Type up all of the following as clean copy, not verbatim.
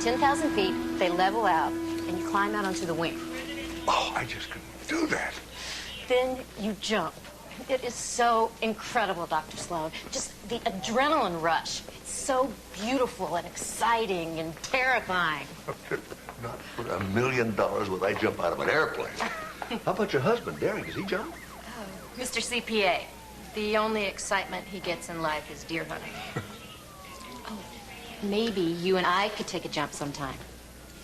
10,000 feet, they level out, and you climb out onto the wing. Oh, I just couldn't do that. Then you jump. It is so incredible, Dr. Sloan. Just the adrenaline rush. It's so beautiful and exciting and terrifying. Not for $1 million would I jump out of an airplane. How about your husband, Derek? Does he jump? Oh, Mr. CPA. The only excitement he gets in life is deer hunting. Oh, maybe you and I could take a jump sometime.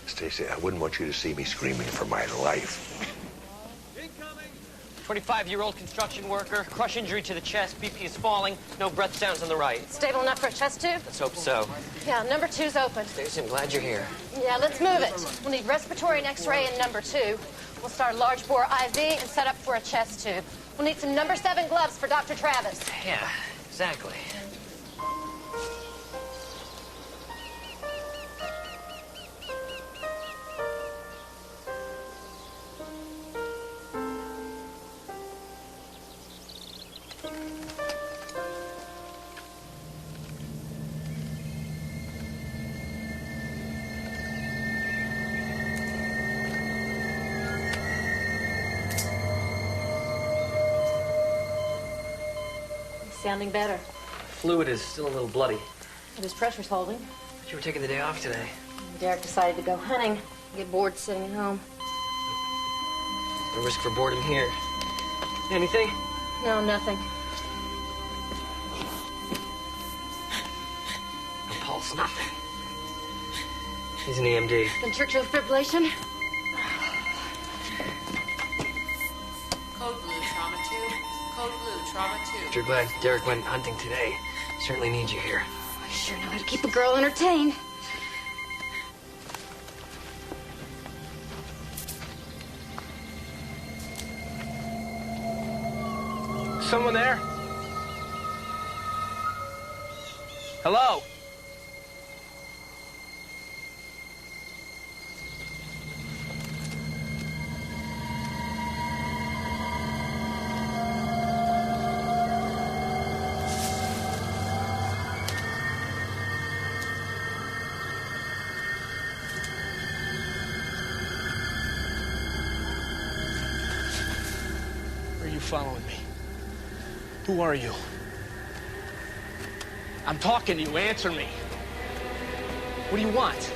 Stacy, I wouldn't want you to see me screaming for my life. 25-year-old construction worker, crush injury to the chest, BP is falling, no breath sounds on the right. Stable enough for a chest tube? Let's hope so. Yeah, number 2's open. Stacy, I'm glad you're here. Yeah, let's move it. We'll need respiratory and x-ray in number 2. We'll start a large bore IV and set up for a chest tube. We'll need some number 7 gloves for Dr. Travis. Yeah, exactly. Sounding better. Fluid is still a little bloody. His pressure's holding. But you were taking the day off today. Derek decided to go hunting. Get bored sitting at home. No risk for boredom here. Anything? No, nothing. No pulse, nothing. He's an EMD. Ventricular fibrillation. Code blue, trauma 2. Code blue, trauma 2. You're glad Derek went hunting today. Certainly need you here. I sure know how to keep a girl entertained. Someone there? Hello? Are you following me? Who are you? I'm talking to you. Answer me. What do you want?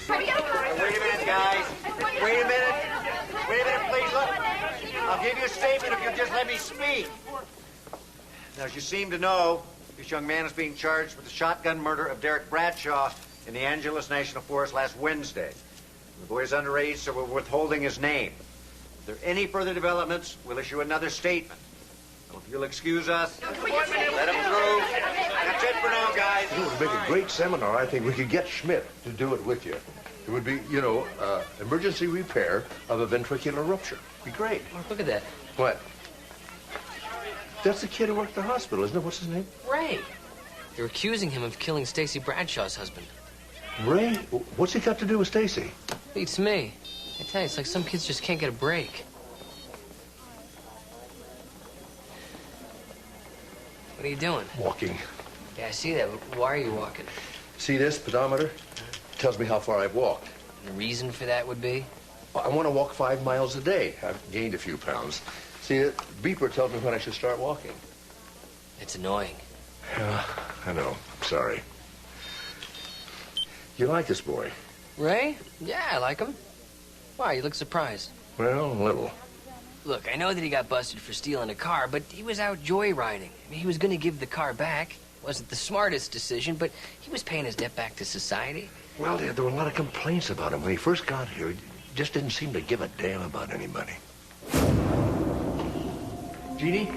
Wait a minute, guys. Wait a minute. Wait a minute, please. Look, I'll give you a statement if you'll just let me speak. Now, as you seem to know, this young man is being charged with the shotgun murder of Derek Bradshaw in the Angeles National Forest last Wednesday. The boy is underage, so we're withholding his name. If there are any further developments, we'll issue another statement. So if you'll excuse us, let him through. That's it for now, guys. It would make a great seminar. I think we could get Schmidt to do it with you. It would be, emergency repair of a ventricular rupture. Be great. Mark, look at that. What? That's the kid who worked at the hospital, isn't it? What's his name? Ray. They're accusing him of killing Stacy Bradshaw's husband. Ray? What's he got to do with Stacy? Beats me. I tell you, it's like some kids just can't get a break. What are you doing? Walking. Yeah, I see that, but why are you walking? See this pedometer? Tells me how far I've walked. The reason for that would be? I want to walk 5 miles a day. I've gained a few pounds. See, the beeper tells me when I should start walking. It's annoying. Yeah, I know. I'm sorry. You like this boy? Ray? Yeah, I like him. Why, you look surprised. Well, a little. Look, I know that he got busted for stealing a car, but he was out joyriding. I mean, he was going to give the car back. Wasn't the smartest decision, but he was paying his debt back to society. Well, there were a lot of complaints about him when he first got here. He just didn't seem to give a damn about anybody. Jeannie,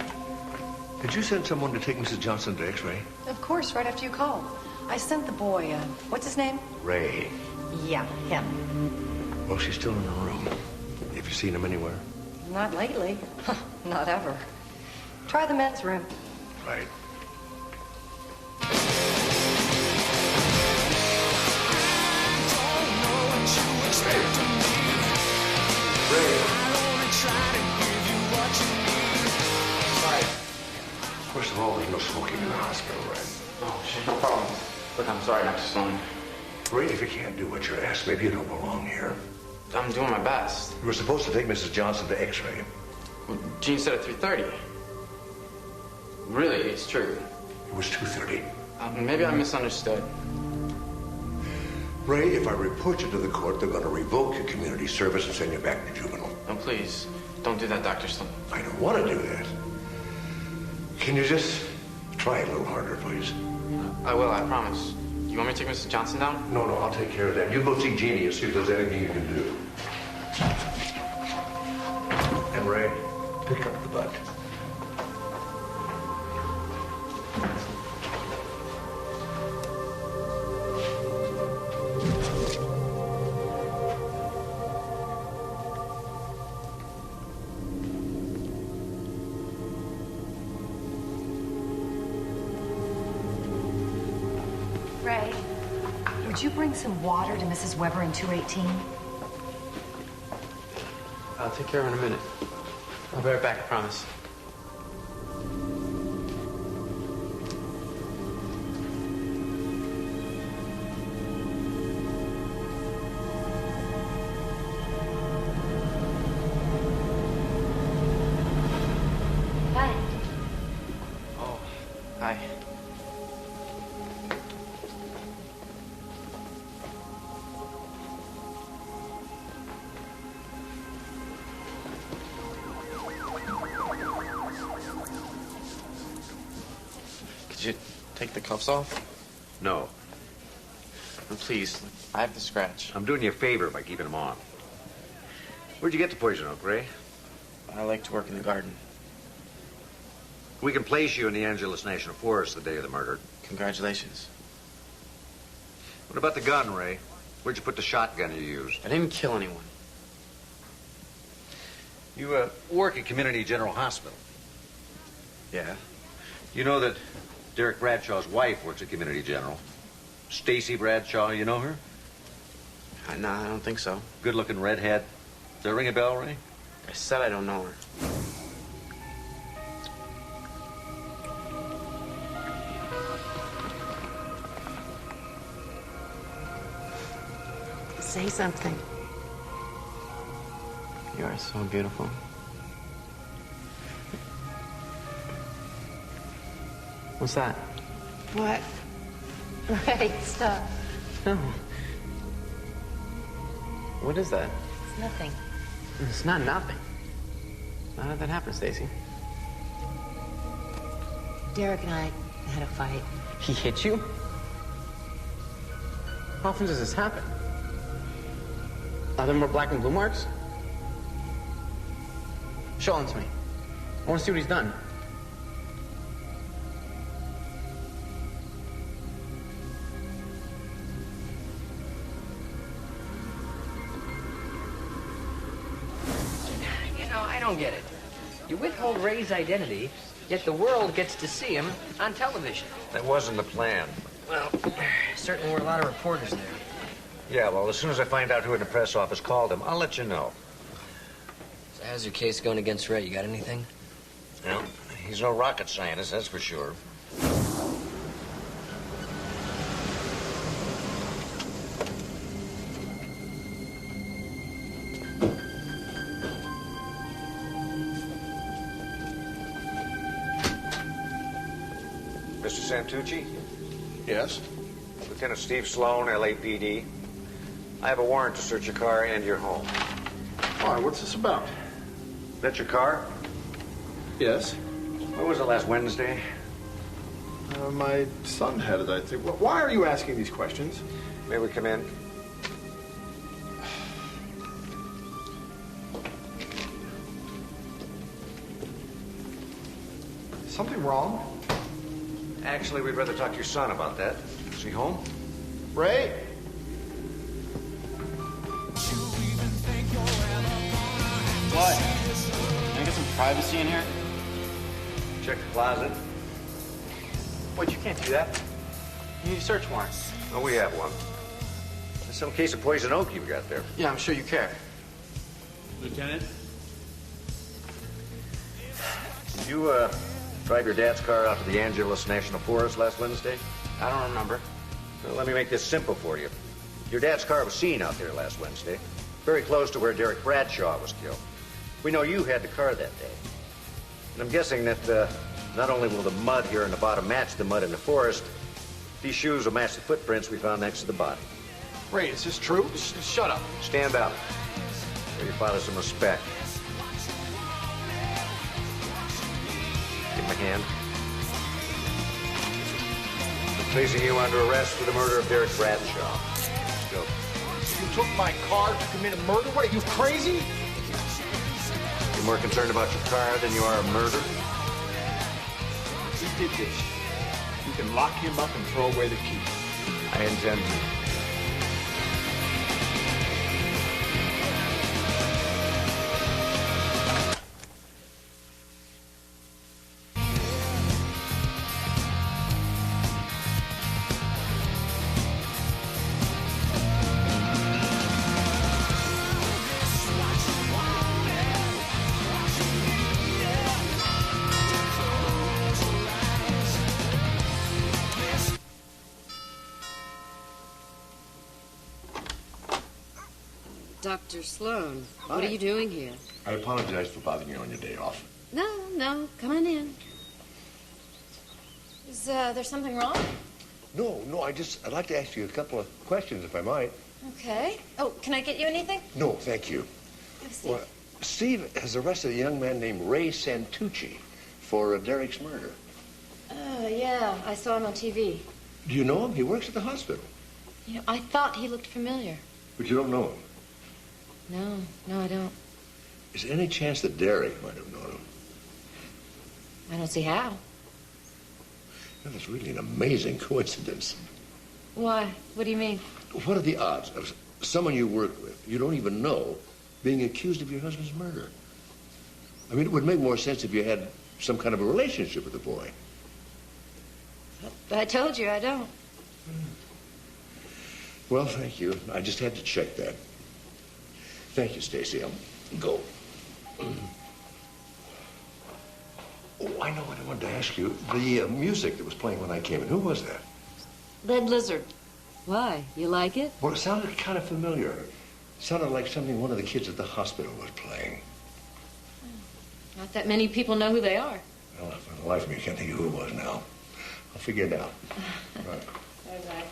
did you send someone to take Mrs. Johnson to X-ray? Of course, right after you called. I sent the boy, what's his name? Ray. Yeah, him. Well, she's still in her room. Have you seen him anywhere? Not lately. Not ever. Try the men's room. Right. First of all, there's no smoking in the hospital, right? Oh, shit, no problem. Look, I'm sorry, Dr. Sloan. Ray, if you can't do what you're asked, maybe you don't belong here. I'm doing my best. You were supposed to take Mrs. Johnson to X-ray. Well, Gene said at 3:30. Really, it's true. It was 2:30. Maybe I misunderstood. Ray, if I report you to the court, they're going to revoke your community service and send you back to juvenile. No, please, don't do that, Dr. Sloan. I don't want to do that. Can you just try a little harder, please? I will, I promise. You want me to take Mrs. Johnson down? No, I'll take care of that. You go see Jeannie and see if there's anything you can do. And Ray, pick up the butt. Ray, would you bring some water to Mrs. Weber in 218? I'll take care of her in a minute. I'll be right back, I promise. Hi. Oh, hi. Could you take the cuffs off? No. And please, I have the scratch. I'm doing you a favor by keeping them on. Where'd you get the poison oak, Ray? I like to work in the garden. We can place you in the Angeles National Forest the day of the murder. Congratulations. What about the gun, Ray? Where'd you put the shotgun you used? I didn't kill anyone. You work at Community General Hospital. Yeah? You know that Derek Bradshaw's wife works at Community General. Stacy Bradshaw, you know her? No, I don't think so. Good-looking redhead. Does that ring a bell, Ray? I said I don't know her. Say something. You are so beautiful. What's that? What? Ray, stop. No. What is that? It's nothing. It's not nothing. How did that happen, Stacy? Derek and I had a fight. He hit you? How often does this happen? Are there more black and blue marks? Show them to me. I want to see what he's done. You know, I don't get it. You withhold Ray's identity, yet the world gets to see him on television. That wasn't the plan. Well, certainly were a lot of reporters there. Yeah, well, as soon as I find out who in the press office called him, I'll let you know. So how's your case going against Ray? You got anything? Well, he's no rocket scientist, that's for sure. Mr. Santucci? Yes? Lieutenant Steve Sloan, LAPD. I have a warrant to search your car and your home. All right, what's this about? That's your car? Yes. When was it, last Wednesday? My son had it, I think. Why are you asking these questions? May we come in? Something wrong? Actually, we'd rather talk to your son about that. Is he home? Ray? What? Can I get some privacy in here? Check the closet. Wait, you can't do that. You need a search warrant. Oh, we have one. There's some case of poison oak you've got there. Yeah, I'm sure you care. Lieutenant? You, Drive your dad's car out to the Angeles National Forest last Wednesday? I don't remember. Well, let me make this simple for you. Your dad's car was seen out there last Wednesday, very close to where Derek Bradshaw was killed. We know you had the car that day. And I'm guessing that not only will the mud here in the bottom match the mud in the forest, these shoes will match the footprints we found next to the body. Ray, is this true? Shut up. Stand up. Show your father some respect. Give him a hand. I'm placing you under arrest for the murder of Derek Bradshaw. Let's go. You took my car to commit a murder? What, are you crazy? You're more concerned about your car than you are a murder? He did this. You can lock him up and throw away the key. I intend to. Dr. Sloan, what are you doing here? I apologize for bothering you on your day off. No, come on in. Is there something wrong? No, I'd like to ask you a couple of questions, if I might. Okay. Oh, can I get you anything? No, thank you. Have a seat. Well, Steve has arrested a young man named Ray Santucci for Derek's murder. Oh, yeah, I saw him on TV. Do you know him? He works at the hospital. You know, I thought he looked familiar. But you don't know him. No, I don't. Is there any chance that Derek might have known him? I don't see how. That is really an amazing coincidence. Why? What do you mean? What are the odds of someone you work with, you don't even know, being accused of your husband's murder? I mean, it would make more sense if you had some kind of a relationship with the boy. I told you, I don't. Well, thank you. I just had to check that. Thank you, Stacy. I'll go. Oh, I know what I wanted to ask you. The music that was playing when I came in, who was that? Red Lizard. Why? You like it? Well, it sounded kind of familiar. It sounded like something one of the kids at the hospital was playing. Not that many people know who they are. Well, for the life of me, I can't think of who it was now. I'll figure it out. Right. Bye-bye.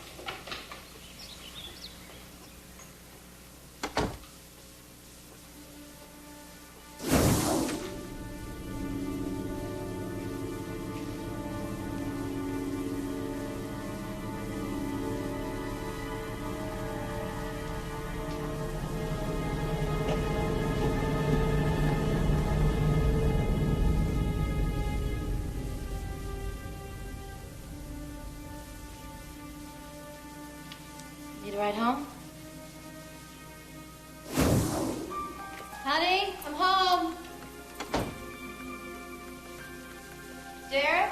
Need a ride home? Honey, I'm home. Derek?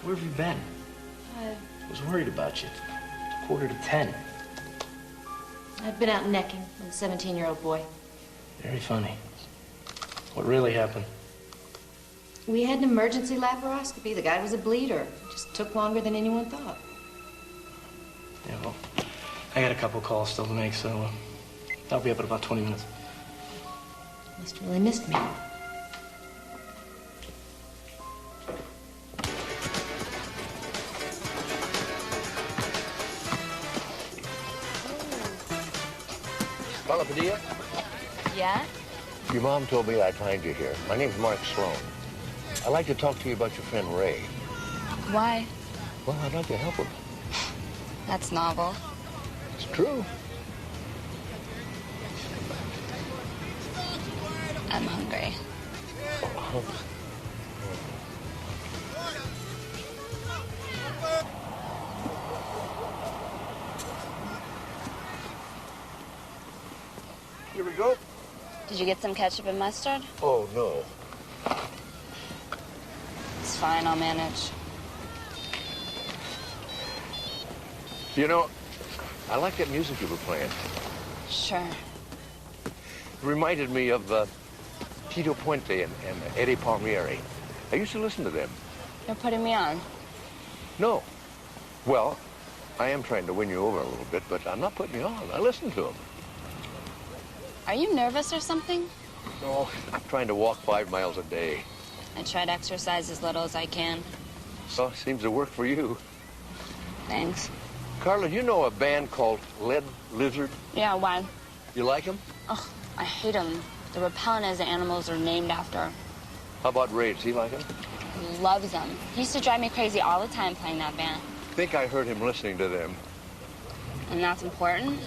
Where have you been? I was worried about you. It's 9:45. I've been out necking with a 17-year-old boy. Very funny. What really happened? We had an emergency laparoscopy. The guy was a bleeder. It just took longer than anyone thought. Yeah, well, I got a couple calls still to make, so I'll be up in about 20 minutes. Must have really missed me. Paula Padilla? Yeah? Your mom told me I'd find you here. My name's Mark Sloan. I'd like to talk to you about your friend Ray. Why? Well, I'd like to help him. That's novel. It's true. I'm hungry. Here we go. Did you get some ketchup and mustard? Oh, no. It's fine, I'll manage. You know, I like that music you were playing. Sure. It reminded me of Tito Puente and Eddie Palmieri. I used to listen to them. You're putting me on. No. Well, I am trying to win you over a little bit, but I'm not putting you on. I listen to them. Are you nervous or something? No, I'm trying to walk 5 miles a day. I try to exercise as little as I can. So it seems to work for you. Thanks. Carla, you know a band called Lead Lizard? Yeah, why? You like them? Ugh, I hate them. They're repellent as the animals are named after. How about Ray? Does he like them? He loves them. He used to drive me crazy all the time playing that band. I think I heard him listening to them. And that's important?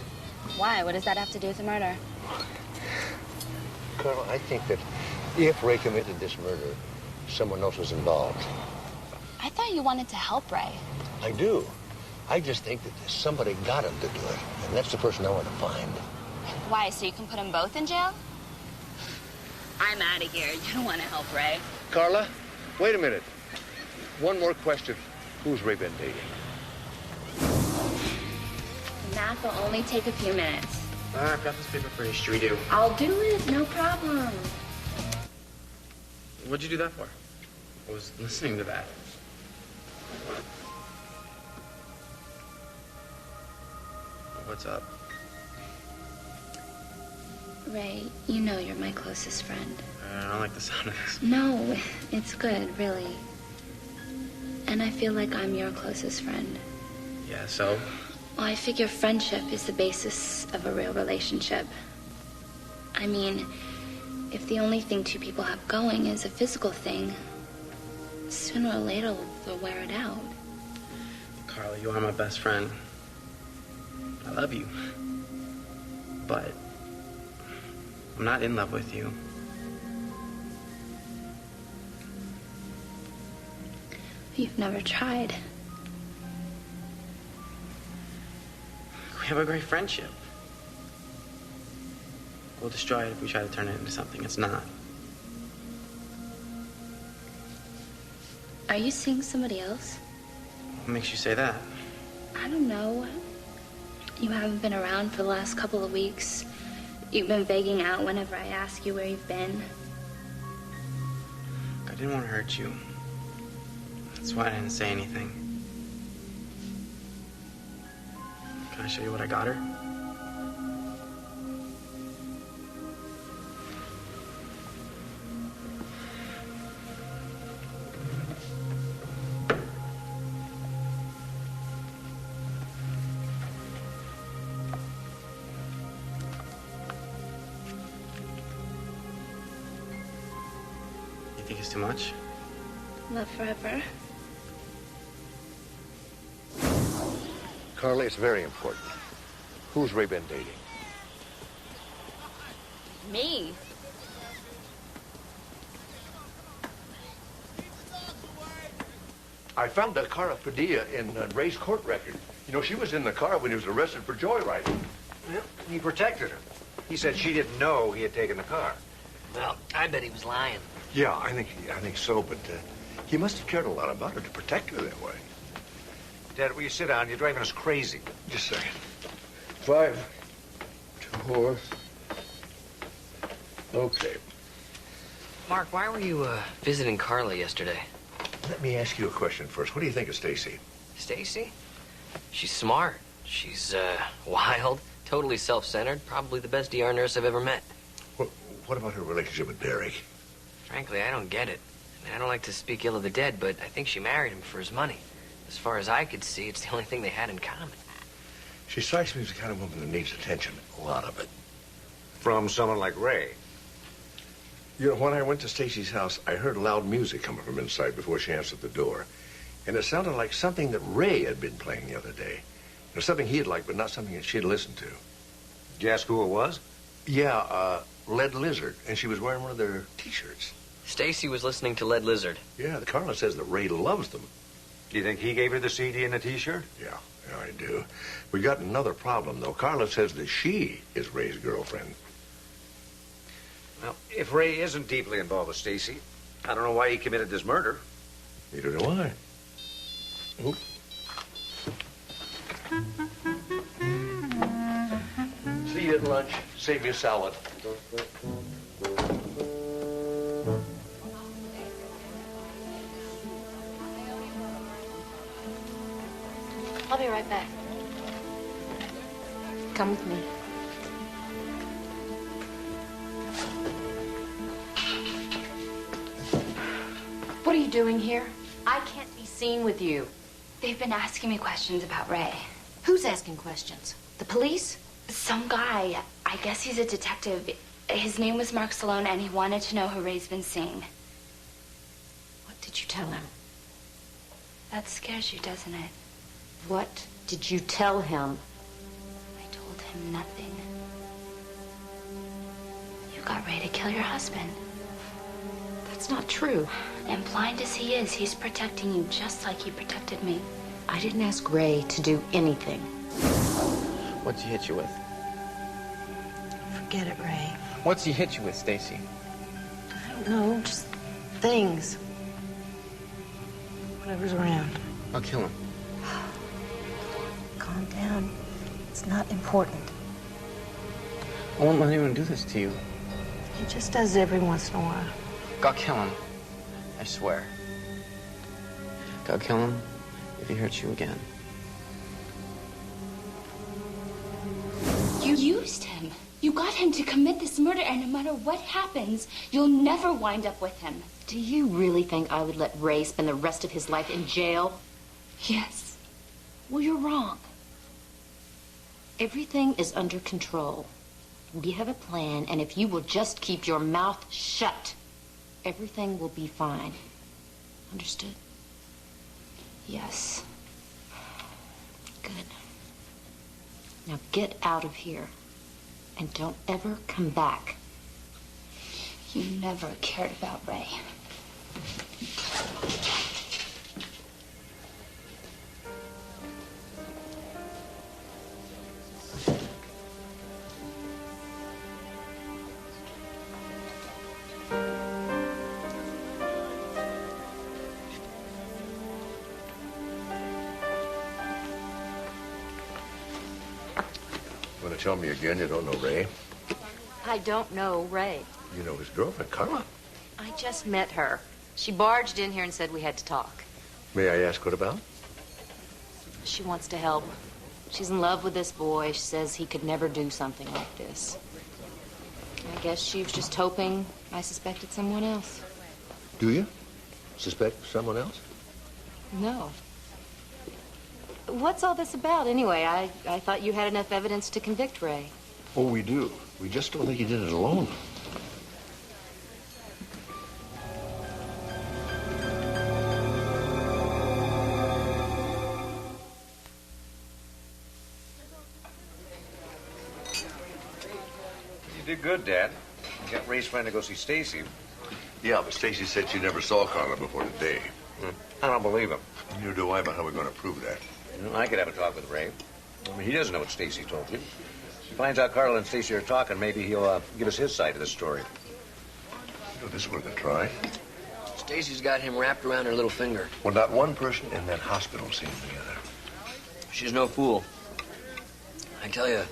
Why? What does that have to do with the murder? Carla, I think that if Ray committed this murder, someone else was involved. I thought you wanted to help Ray. I do. I just think that somebody got him to do it, and that's the person I want to find. Why? So you can put them both in jail? I'm out of here. You don't want to help Ray. Carla, wait a minute. One more question. Who's Ray been dating? Math will only take a few minutes. I've got this paper for you. Should we do? I'll do it. No problem. What'd you do that for? I was listening to that. What's up? Ray, you know you're my closest friend. I don't like the sound of this. No, it's good, really. And I feel like I'm your closest friend. Yeah, so? Well, I figure friendship is the basis of a real relationship. I mean, if the only thing two people have going is a physical thing, sooner or later they'll wear it out. Carla, you are my best friend. I love you. But I'm not in love with you. You've never tried. We have a great friendship. We'll destroy it if we try to turn it into something it's not. Are you seeing somebody else? What makes you say that? I don't know. You haven't been around for the last couple of weeks. You've been begging out whenever I ask you where you've been. I didn't want to hurt you. That's why I didn't say anything. Can I show you what I got her? You think it's too much? Love forever. Carla, it's very important. Who's Ray been dating? Me? I found a Carla Padilla in Ray's court record. You know, she was in the car when he was arrested for joyriding. Well, he protected her. He said she didn't know he had taken the car. Well, I bet he was lying. Yeah, I think so, but he must have cared a lot about her to protect her that way. Dad, will you sit down? You're driving us crazy. Just a second. 5, 2, 4. Okay. Mark, why were you visiting Carla yesterday? Let me ask you a question first. What do you think of Stacy? Stacy? She's smart. She's wild, totally self-centered, probably the best ER nurse I've ever met. What about her relationship with Derek? Frankly, I don't get it. I mean, I don't like to speak ill of the dead, but I think she married him for his money. As far as I could see, it's the only thing they had in common. She strikes me as the kind of woman that needs attention, a lot of it. From someone like Ray. You know, when I went to Stacy's house, I heard loud music coming from inside before she answered the door. And it sounded like something that Ray had been playing the other day. It was something he'd liked, but not something that she'd listened to. Did you ask who it was? Yeah, Lead Lizard, and she was wearing one of their T-shirts. Stacy was listening to Lead Lizard. Yeah, Carla says that Ray loves them. Do you think he gave her the CD and the T-shirt? Yeah, I do. We got another problem, though. Carla says that she is Ray's girlfriend. Well, if Ray isn't deeply involved with Stacy, I don't know why he committed this murder. Neither do I. Oop. See you at lunch. Save me a salad. I'll be right back. Come with me. What are you doing here? I can't be seen with you. They've been asking me questions about Ray. Who's asking questions? The police? Some guy, I guess he's a detective. His name was Mark Salone, and he wanted to know who Ray's been seeing. What did you tell him? That scares you, doesn't it? What did you tell him? I told him nothing. You got Ray to kill your husband. That's not true. And blind as he is, he's protecting you just like he protected me. I didn't ask Ray to do anything. What's he hit you with? Forget it, Ray. What's he hit you with, Stacy? I don't know, just things. Whatever's around. I'll kill him. Calm down. It's not important. I won't let anyone do this to you. He just does it every once in a while. I'll kill him. I swear. I'll kill him if he hurts you again. You used him. You got him to commit this murder, and no matter what happens, you'll never wind up with him. Do you really think I would let Ray spend the rest of his life in jail? Yes. Well, you're wrong. Everything is under control. We have a plan, and if you will just keep your mouth shut, everything will be fine. Understood? Yes. Good. Now get out of here. And don't ever come back. You never cared about Ray. Want to tell me again you don't know Ray? I don't know Ray. You know his girlfriend, Carla? I just met her. She barged in here and said we had to talk. May I ask what about? She wants to help. She's in love with this boy. She says he could never do something like this. I guess she was just hoping I suspected someone else. Do you? Suspect someone else? No. What's all this about, anyway? I thought you had enough evidence to convict Ray. Oh, we do. We just don't think he did it alone. You did good, Dad. You got Ray's friend to go see Stacy. Yeah, but Stacy said she never saw Carla before today. I don't believe him. Neither do I, but how are we going to prove that? I could have a talk with Ray. I mean, he doesn't know what Stacy told you. If he finds out Carla and Stacy are talking, maybe he'll give us his side of the story. You know, this is worth a try. Stacy's got him wrapped around her little finger. Well, not one person in that hospital seen the other. She's no fool. I tell you,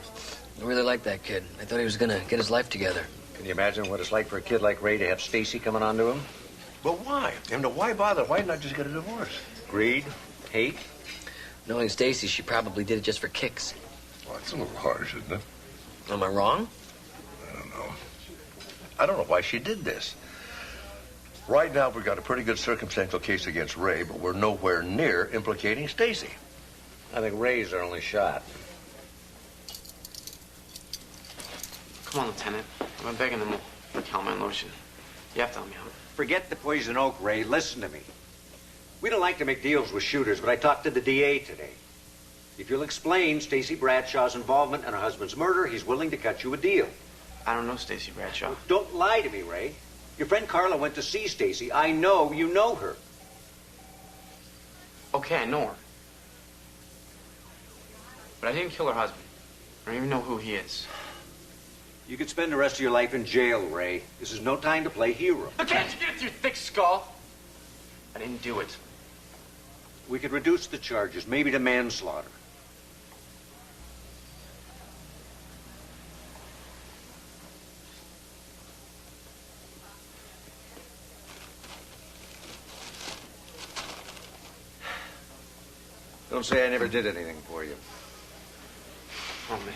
I really like that kid. I thought he was gonna get his life together. Can you imagine what it's like for a kid like Ray to have Stacy coming on to him? But why? And why bother? Why not just get a divorce? Greed? Hate? Knowing Stacy, she probably did it just for kicks. Well, it's a little harsh, isn't it? Am I wrong? I don't know. I don't know why she did this. Right now, we've got a pretty good circumstantial case against Ray, but we're nowhere near implicating Stacy. I think Ray's our only shot. Come on, Lieutenant. I've been begging them for Calmine lotion. You have to help me out. Forget the poison oak, Ray. Listen to me. We don't like to make deals with shooters, but I talked to the DA today. If you'll explain Stacy Bradshaw's involvement in her husband's murder, he's willing to cut you a deal. I don't know Stacy Bradshaw. Don't lie to me, Ray. Your friend Carla went to see Stacy. I know you know her. Okay, I know her. But I didn't kill her husband. I don't even know who he is. You could spend the rest of your life in jail, Ray. This is no time to play hero. But can't you get it through your thick skull? I didn't do it. We could reduce the charges, maybe to manslaughter. Don't say I never did anything for you. Oh, man.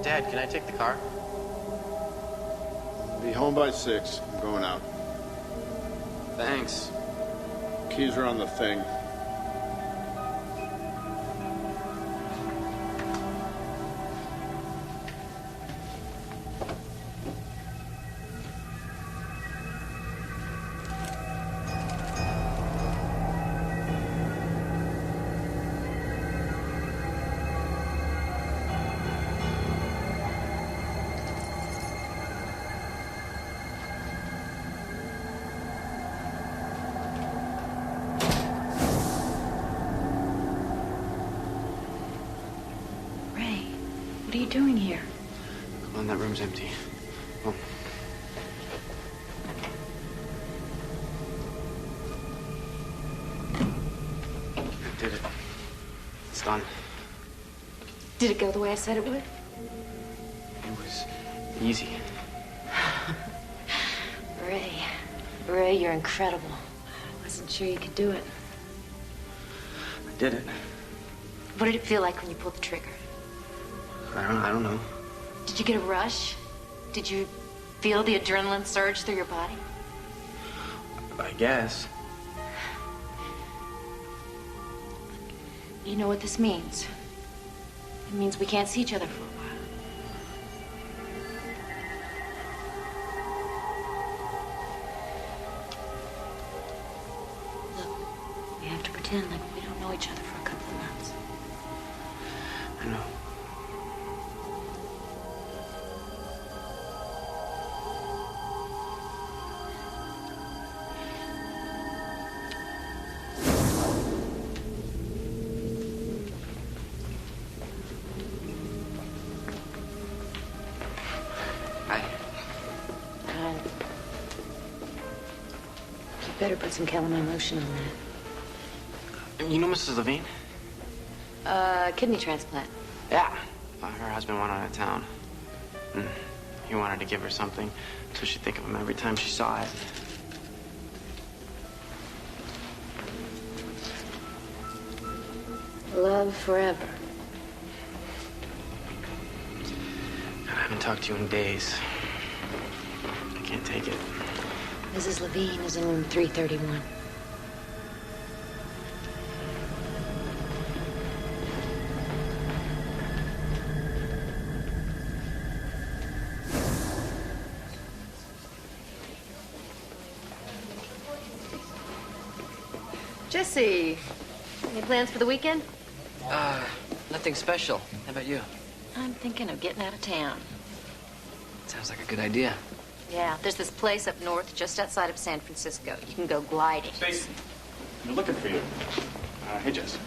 Dad, can I take the car? Be home by 6. I'm going out. Thanks. Keys are on the thing. What are you doing here? Come on, that room's empty. Come on. I did it. It's done. Did it go the way I said it would? It was easy. Ray, you're incredible. I wasn't sure you could do it. I did it. What did it feel like when you pulled the trigger? I don't know. Did you get a rush? Did you feel the adrenaline surge through your body? I guess. You know what this means? It means we can't see each other for a while. Look, we have to pretend like we don't know each other for a couple of months. I know. You better put some calamine lotion on that. You know Mrs. Levine? Kidney transplant. Yeah. Her husband went out of town. He wanted to give her something so she'd think of him every time she saw it. Love forever. I haven't talked to you in days. I can't take it. Mrs. Levine is in room 331. Jesse, any plans for the weekend? Nothing special. How about you? I'm thinking of getting out of town. Sounds like a good idea. Yeah, there's this place up north just outside of San Francisco. You can go gliding. Stacy, they're looking for you. Hey, Jess.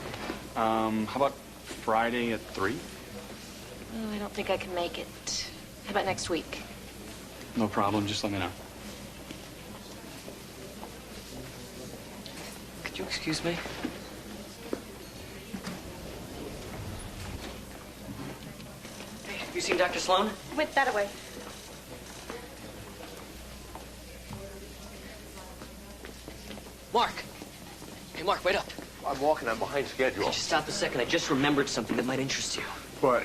How about Friday at 3? Oh, I don't think I can make it. How about next week? No problem. Just let me know. Could you excuse me? Hey, you seen Dr. Sloan? Went that way. Mark! Hey, Mark, wait up. I'm walking. I'm behind schedule. Could you stop a second? I just remembered something that might interest you. What?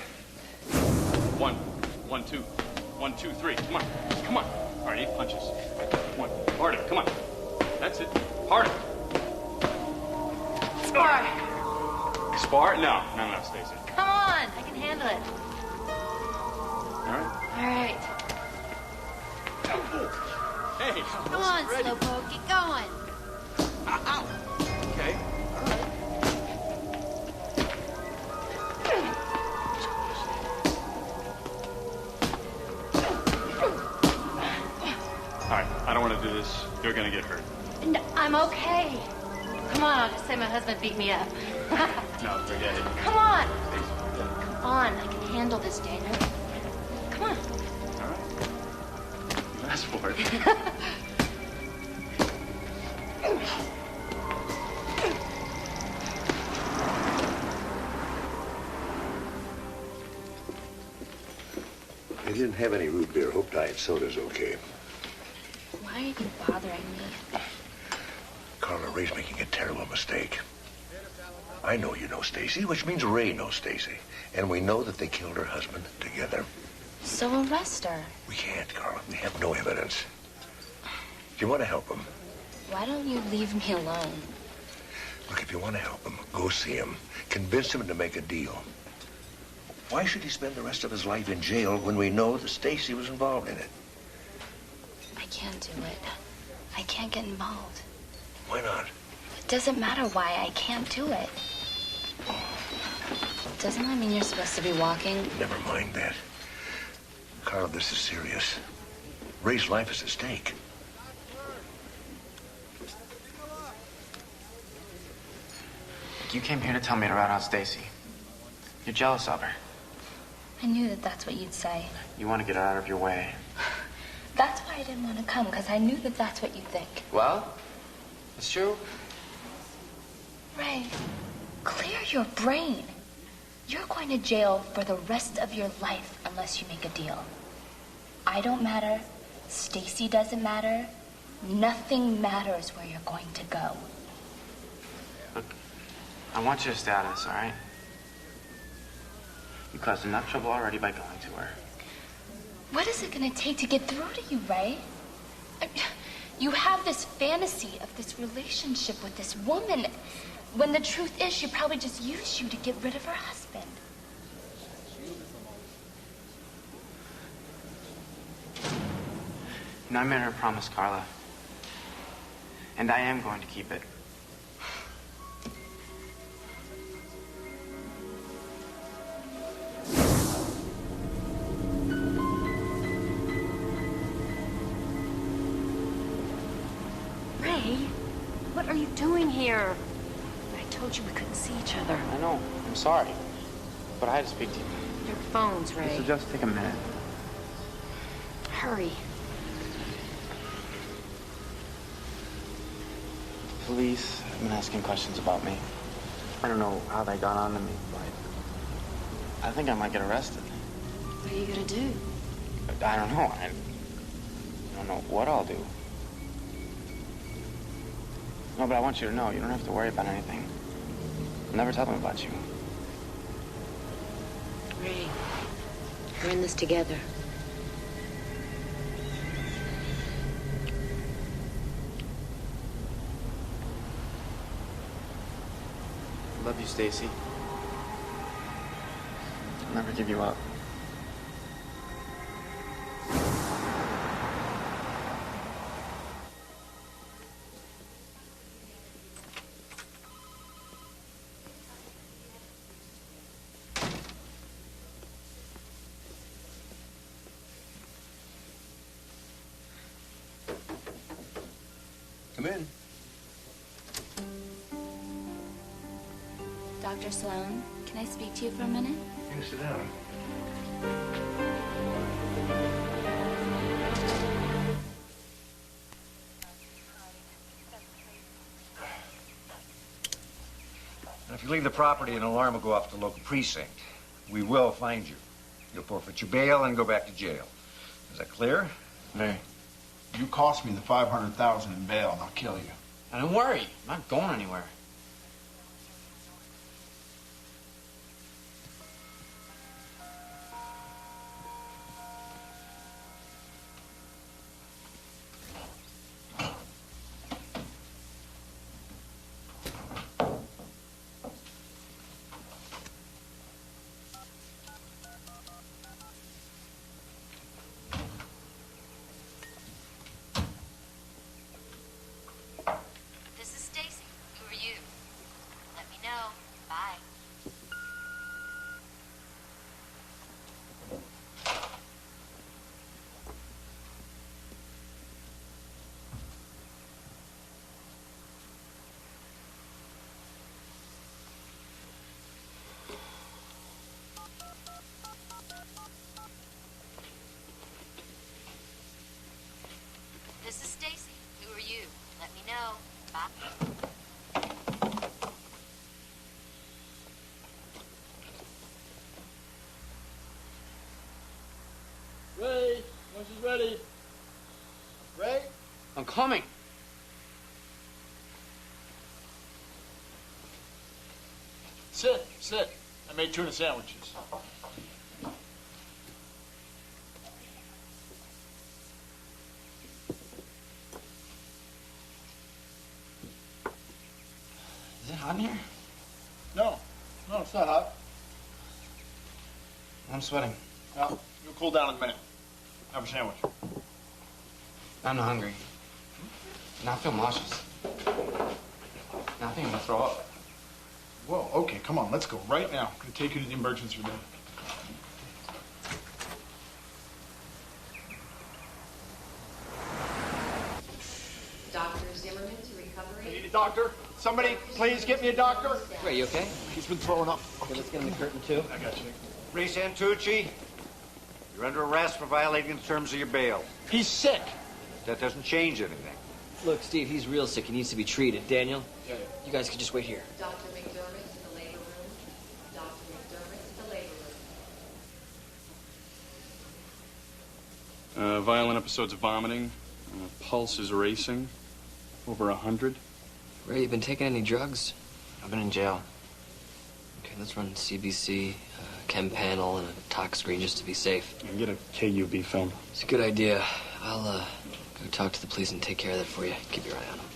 1, 1, 2, 1, 2, 3. Come on. Come on. All right, 8 punches. 1. Harder. Come on. That's it. Harder. Spar! Spar? No, Stacy. Come on, I can handle it. All right. All right. Hey. Come on, Slowpoke, get going. Ow. Okay. All right. All right, I don't want to do this. You're going to get hurt. I'm okay. Come on, I'll just say my husband beat me up. No, forget it. Come on. Stacy, Come on, I can handle this, Daniel. Come on. all right. You asked for it. They didn't have any root beer. Hope diet soda's okay. Why are you bothering me? Carla, Ray's making a terrible mistake. I know you know Stacy, which means Ray knows Stacy. And we know that they killed her husband together. So arrest her. We can't, Carla. We have no evidence. If you want to help them, Why don't you leave me alone? look, if you want to help him, go see him. Convince him to make a deal. Why should he spend the rest of his life in jail when we know that Stacy was involved in it? I can't do it. I can't get involved. Why not? It doesn't matter why. I can't do it. Doesn't that mean you're supposed to be walking? Never mind that. Carla, this is serious. Ray's life is at stake. You came here to tell me to rat on Stacy. You're jealous of her. I knew that that's what you'd say. You want to get her out of your way. That's why I didn't want to come, because I knew that that's what you'd think. Well, it's true. Ray, clear your brain. You're going to jail for the rest of your life unless you make a deal. I don't matter. Stacy doesn't matter. Nothing matters where you're going to go. Look, I want you to stay out of this, all right? You caused enough trouble already by going to her. What is it going to take to get through to you, Ray? You have this fantasy of this relationship with this woman, when the truth is she probably just used you to get rid of her husband. You know, I made her a promise, Carla. And I am going to keep it. Ray, what are you doing here? I told you we couldn't see each other. I know. I'm sorry. But I had to speak to you. Your phone's, Ray. This will just take a minute. Hurry. Police have been asking questions about me. I don't know how they got on to me, but I think I might get arrested. What are you gonna do? I don't know. I don't know what I'll do. No, but I want you to know, you don't have to worry about anything. I'll never tell them about you. Ray, we're in this together. Love you, Stacy. I'll never give you up. Come in. Dr. Sloan, can I speak to you for a minute? Yeah, sit down. And if you leave the property, an alarm will go off at the local precinct. We will find you. You'll forfeit your bail and go back to jail. Is that clear? Hey, you cost me the $500,000 in bail and I'll kill you. Now, don't worry. I'm not going anywhere. This is Stacy. Who are you? I'm coming. Sit, sit. I made tuna sandwiches. Is it hot in here? No, it's not hot. I'm sweating. Well, you'll cool down in a minute. Have a sandwich. I'm not hungry. Now I feel nauseous. Now I think I'm gonna throw up. Whoa, okay, come on, let's go right now. I'm gonna take you to the emergency room. Dr. Zimmerman to recovery. I need a doctor. Somebody, please get me a doctor. Ray, you okay? He's been throwing up. Okay, let's get him the curtain, too. I got you. Ray Santucci, you're under arrest for violating the terms of your bail. He's sick. That doesn't change anything. Look, Steve, he's real sick. He needs to be treated. Daniel, Yeah. you guys can just wait here. Dr. McDermott to the labor room. Dr. McDermott to the labor room. Violent episodes of vomiting. Pulse is racing. Over 100. Ray, you been taking any drugs? I've been in jail. Okay, let's run CBC, chem panel, and a tox screen just to be safe. And get a KUB film. It's a good idea. I'll go talk to the police and take care of that for you. Keep your eye on him.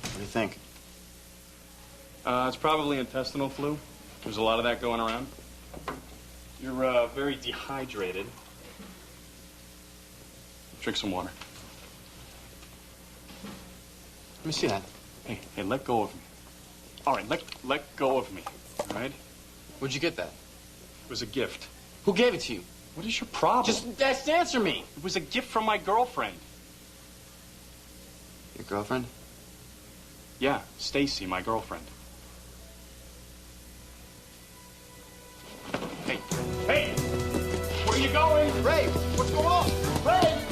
What do you think? It's probably intestinal flu. There's a lot of that going around. You're very dehydrated. Drink some water. Let me see that. Hey, let go of me. All right, let go of me. All right? Where'd you get that? It was a gift. Who gave it to you? What is your problem? Just answer me. It was a gift from my girlfriend. Your girlfriend? Yeah, Stacy, my girlfriend. Hey, hey! Where are you going? Ray, what's going on? Ray!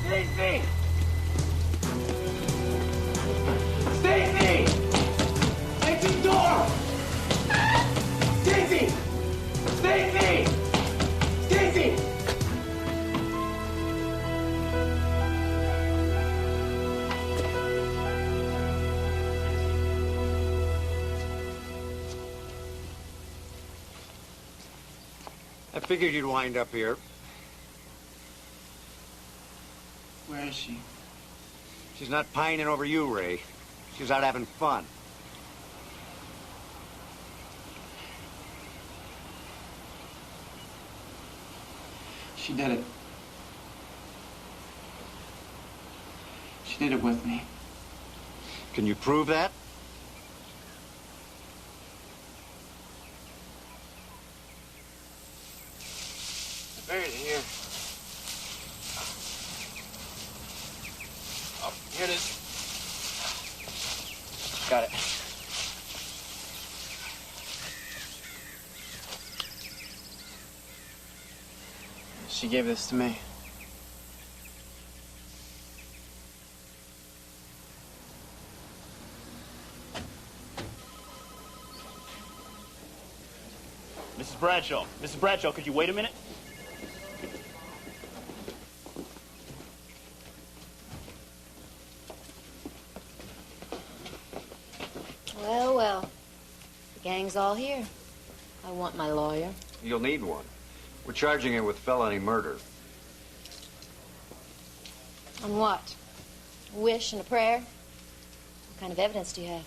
Stacy! Stacy! Exit door! Stacy! Stacy! Stacy! I figured you'd wind up here. Where is she? She's not pining over you, Ray. She's out having fun. She did it. She did it with me. Can you prove that? I buried it here. Oh, here it is. Got it. She gave this to me. Mrs. Bradshaw, could you wait a minute? Well, well. The gang's all here. I want my lawyer. You'll need one. We're charging her with felony murder. On what? A wish and a prayer? What kind of evidence do you have?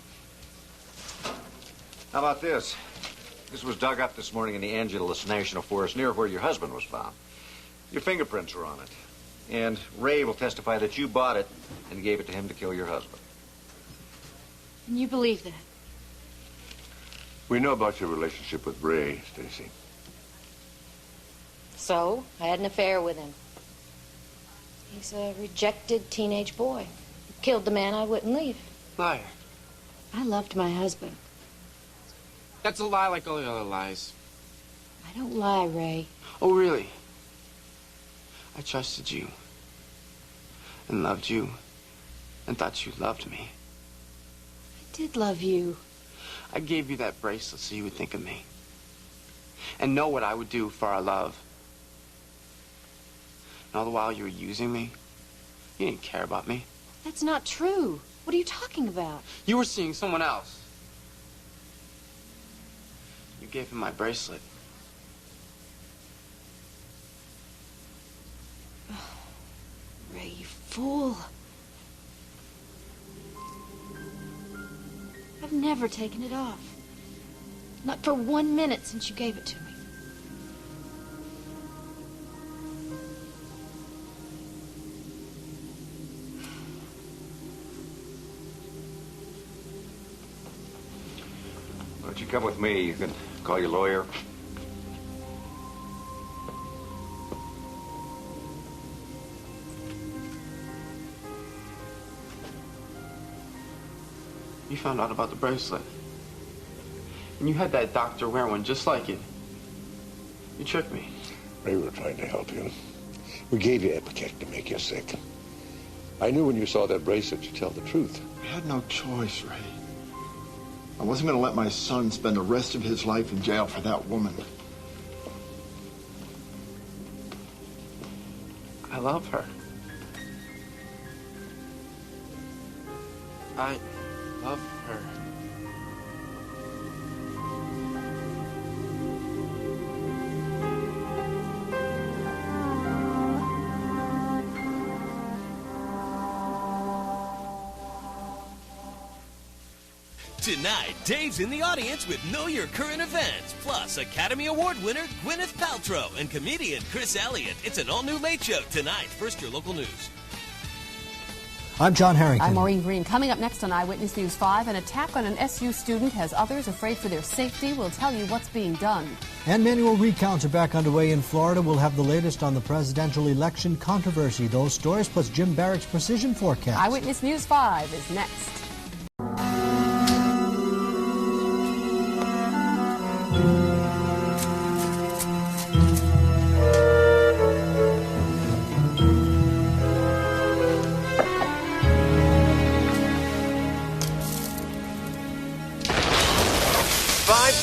How about this? This was dug up this morning in the Angeles National Forest near where your husband was found. Your fingerprints are on it. And Ray will testify that you bought it and gave it to him to kill your husband. And you believe that? We know about your relationship with Ray, Stacy. So, I had an affair with him. He's a rejected teenage boy. Killed the man I wouldn't leave. Liar. I loved my husband. That's a lie like all the other lies. I don't lie, Ray. Oh, really? I trusted you. And loved you. And thought you loved me. I did love you. I gave you that bracelet so you would think of me. And know what I would do for our love. And all the while you were using me, you didn't care about me. That's not true. What are you talking about? You were seeing someone else. You gave him my bracelet. Ray, you fool. I've never taken it off. Not for 1 minute since you gave it to me. Why don't you come with me? You can call your lawyer. You found out about the bracelet. And you had that doctor wear one just like it. You tricked me. Ray, we were trying to help you. We gave you Ipecac to make you sick. I knew when you saw that bracelet you'd tell the truth. I had no choice, Ray. I wasn't going to let my son spend the rest of his life in jail for that woman. I love her. I love her. Tonight, Dave's in the audience with Know Your Current Events, plus Academy Award winner Gwyneth Paltrow and comedian Chris Elliott. It's an all-new Late Show tonight. First, your local news. I'm John Harrington. I'm Maureen Green. Coming up next on Eyewitness News 5, an attack on an SU student has others afraid for their safety. We'll tell you what's being done. And manual recounts are back underway in Florida. We'll have the latest on the presidential election controversy. Those stories plus Jim Barrick's precision forecast. Eyewitness News 5 is next.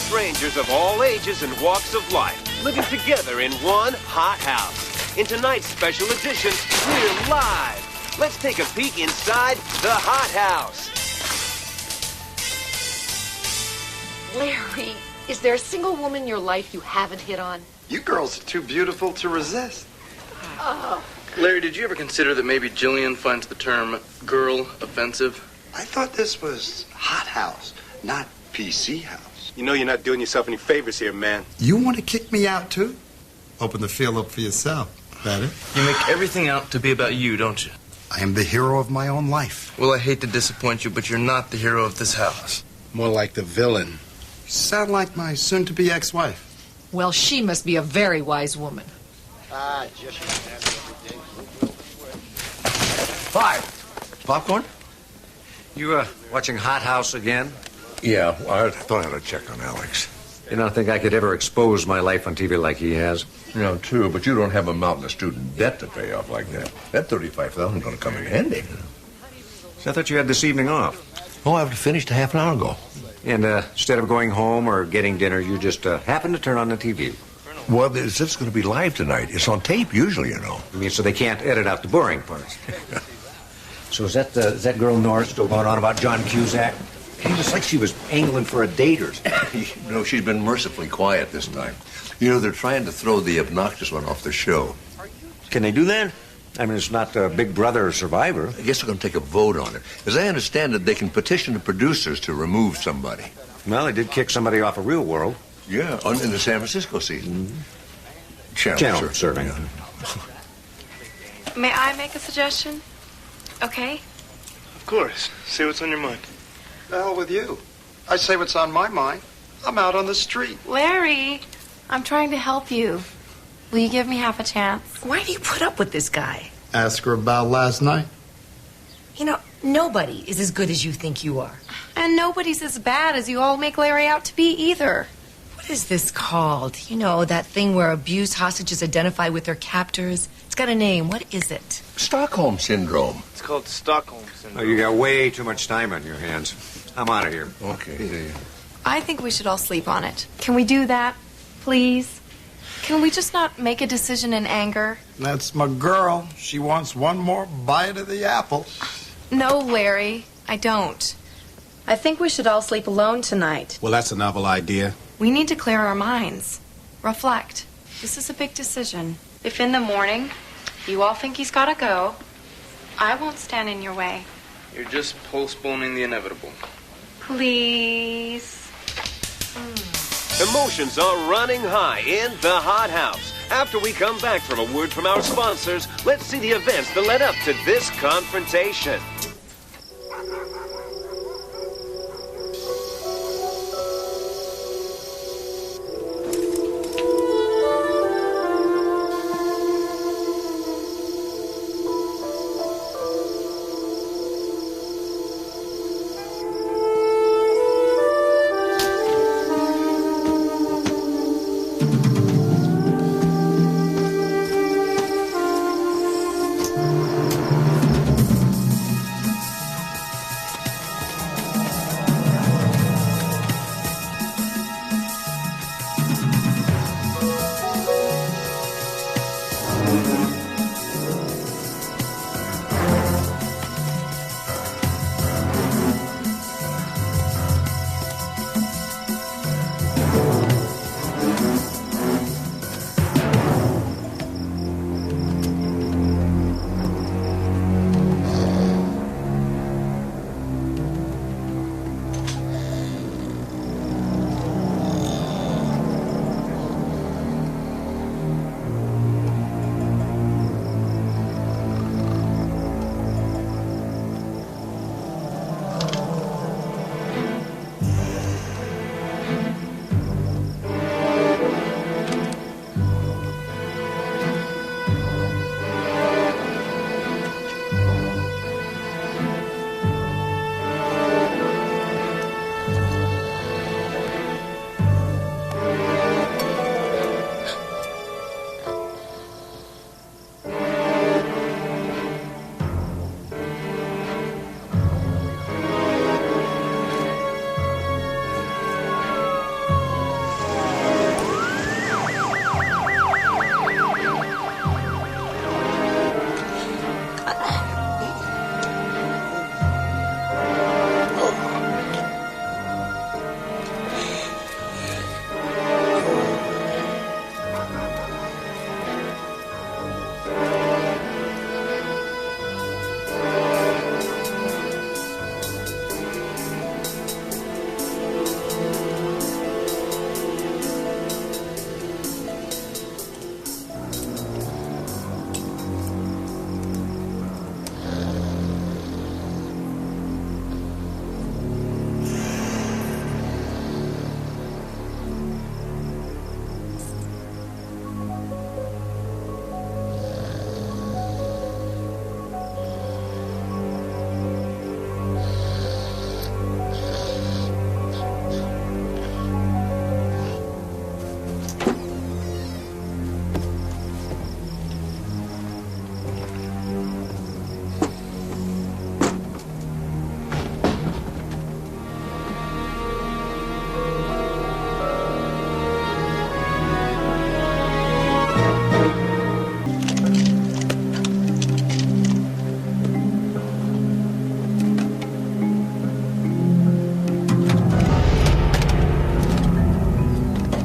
Strangers of all ages and walks of life living together in one hot house. In tonight's special edition, we're live. Let's take a peek inside the hot house. Larry, is there a single woman in your life you haven't hit on? You girls are too beautiful to resist. Oh. Larry, did you ever consider that maybe Jillian finds the term girl offensive? I thought this was hot house, not PC house. You know you're not doing yourself any favors here, man. You want to kick me out, too? Open the field up for yourself. Better. You make everything out to be about you, don't you? I am the hero of my own life. Well, I hate to disappoint you, but you're not the hero of this house. More like the villain. You sound like my soon-to-be ex-wife. Well, she must be a very wise woman. Just... 5. Popcorn? You, watching Hot House again? Yeah, well, I thought I'd check on Alex. You don't think I could ever expose my life on TV like he has? No, true, but you don't have a mountain of student debt to pay off like that. That $35,000 is going to come in handy. So I thought you had this evening off. Oh, I've finished a half an hour ago. And instead of going home or getting dinner, you just happened to turn on the TV. Well, it's just going to be live tonight. It's on tape usually, you know. You mean so they can't edit out the boring parts? So is that girl Nora still going on about John Cusack? It's like she was angling for a date or something. You know, she's been mercifully quiet this time. You know, they're trying to throw the obnoxious one off the show. Can they do that? I mean, it's not Big Brother or Survivor. I guess they're going to take a vote on it. As I understand it, they can petition the producers to remove somebody. Well, they did kick somebody off of Real World. Yeah, in the San Francisco season. Channel serving. Yeah. May I make a suggestion? Okay? Of course. Say what's on your mind. The hell with you. I say what's on my mind. I'm out on the street. Larry, I'm trying to help you. Will you give me half a chance? Why do you put up with this guy? Ask her about last night. You know, Nobody is as good as you think you are. And nobody's as bad as you all make Larry out to be either. What is this called? You know, that thing where abused hostages identify with their captors? It's got a name. What is it? Stockholm Syndrome. It's called Stockholm Syndrome. Oh, you got way too much time on your hands. I'm out of here. Okay. I think we should all sleep on it. Can we do that, please? Can we just not make a decision in anger? That's my girl. She wants one more bite of the apple. No, Larry, I don't. I think we should all sleep alone tonight. Well, that's a novel idea. We need to clear our minds. Reflect. This is a big decision. If in the morning you all think he's got to go, I won't stand in your way. You're just postponing the inevitable. Please. Emotions are running high in the Hot House. After we come back from a word from our sponsors, let's see the events that led up to this confrontation.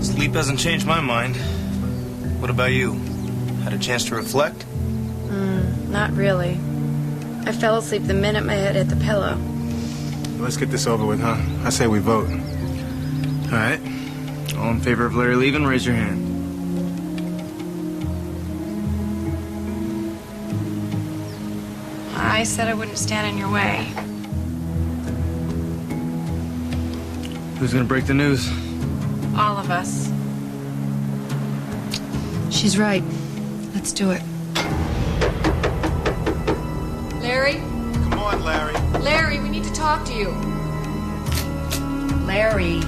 Sleep hasn't changed my mind. What about you? Had a chance to reflect? Not really. I fell asleep the minute my head hit the pillow. Let's get this over with, huh? I say we vote. All right. All in favor of Larry leaving, raise your hand. I said I wouldn't stand in your way. Who's gonna break the news? All of us. She's right. Let's do it. Larry? Come on, Larry. Larry, we need to talk to you. Larry.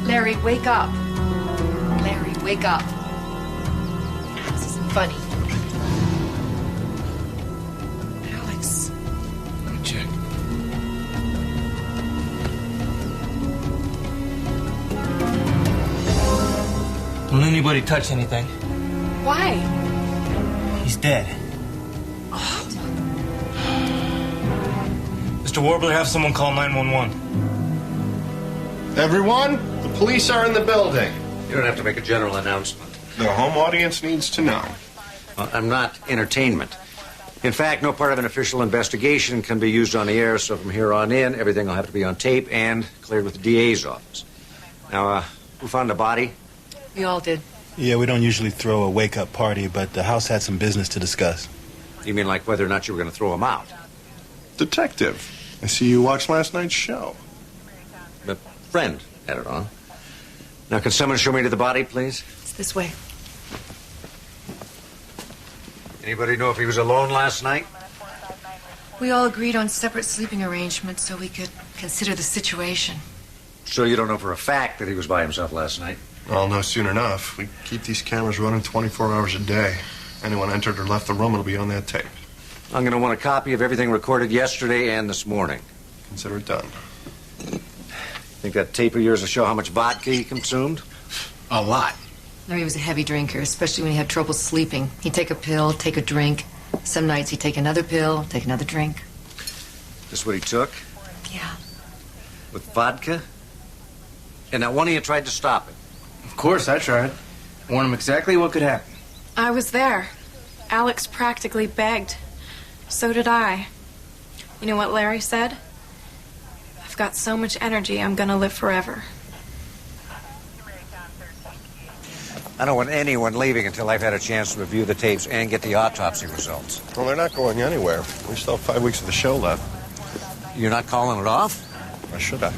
Larry, wake up. Larry, wake up. This isn't funny. Alex. Let me check. Don't anybody touch anything. Why? He's dead. Mr. Warbler, have someone call 911. Everyone, the police are in the building. You don't have to make a general announcement. The home audience needs to know. Well, I'm not entertainment. In fact, no part of an official investigation can be used on the air, so from here on in, everything will have to be on tape and cleared with the DA's office. Now, who found the body? We all did. Yeah, we don't usually throw a wake-up party, but the house had some business to discuss. You mean like whether or not you were going to throw him out? Detective, I see you watched last night's show. The friend had it on. Now, can someone show me to the body, please? It's this way. Anybody know if he was alone last night? We all agreed on separate sleeping arrangements so we could consider the situation. So you don't know for a fact that he was by himself last night? I'll know soon enough. We keep these cameras running 24 hours a day. Anyone entered or left the room, it'll be on that tape. I'm going to want a copy of everything recorded yesterday and this morning. Consider it done. Think that tape of yours will show how much vodka he consumed? A lot. Larry was a heavy drinker, especially when he had trouble sleeping. He'd take a pill, take a drink. Some nights he'd take another pill, take another drink. This what he took? Yeah. With vodka? And now one of you tried to stop it. Of course, I tried. Warned him exactly what could happen. I was there. Alex practically begged. So did I. You know what Larry said? I've got so much energy, I'm gonna live forever. I don't want anyone leaving until I've had a chance to review the tapes and get the autopsy results. Well, they're not going anywhere. We still have 5 weeks of the show left. You're not calling it off? Why should I?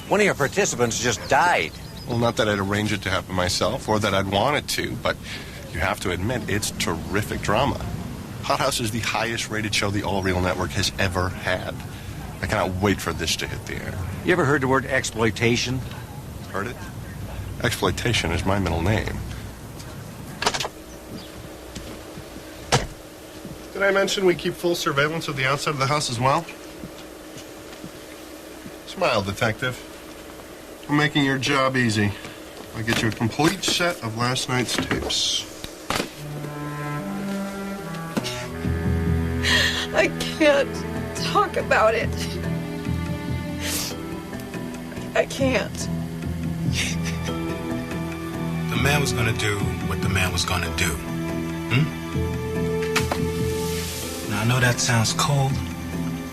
One of your participants just died. Well, not that I'd arrange it to happen myself or that I'd want it to, but you have to admit, it's terrific drama. Hot House is the highest rated show the All Real Network has ever had. I cannot wait for this to hit the air. You ever heard the word exploitation? Heard it? Exploitation is my middle name. Did I mention we keep full surveillance of the outside of the house as well? Smile, detective. I'm making your job easy. I'll get you a complete set of last night's tapes. I can't talk about it. I can't. The man was gonna do what the man was gonna do. Now, I know that sounds cold,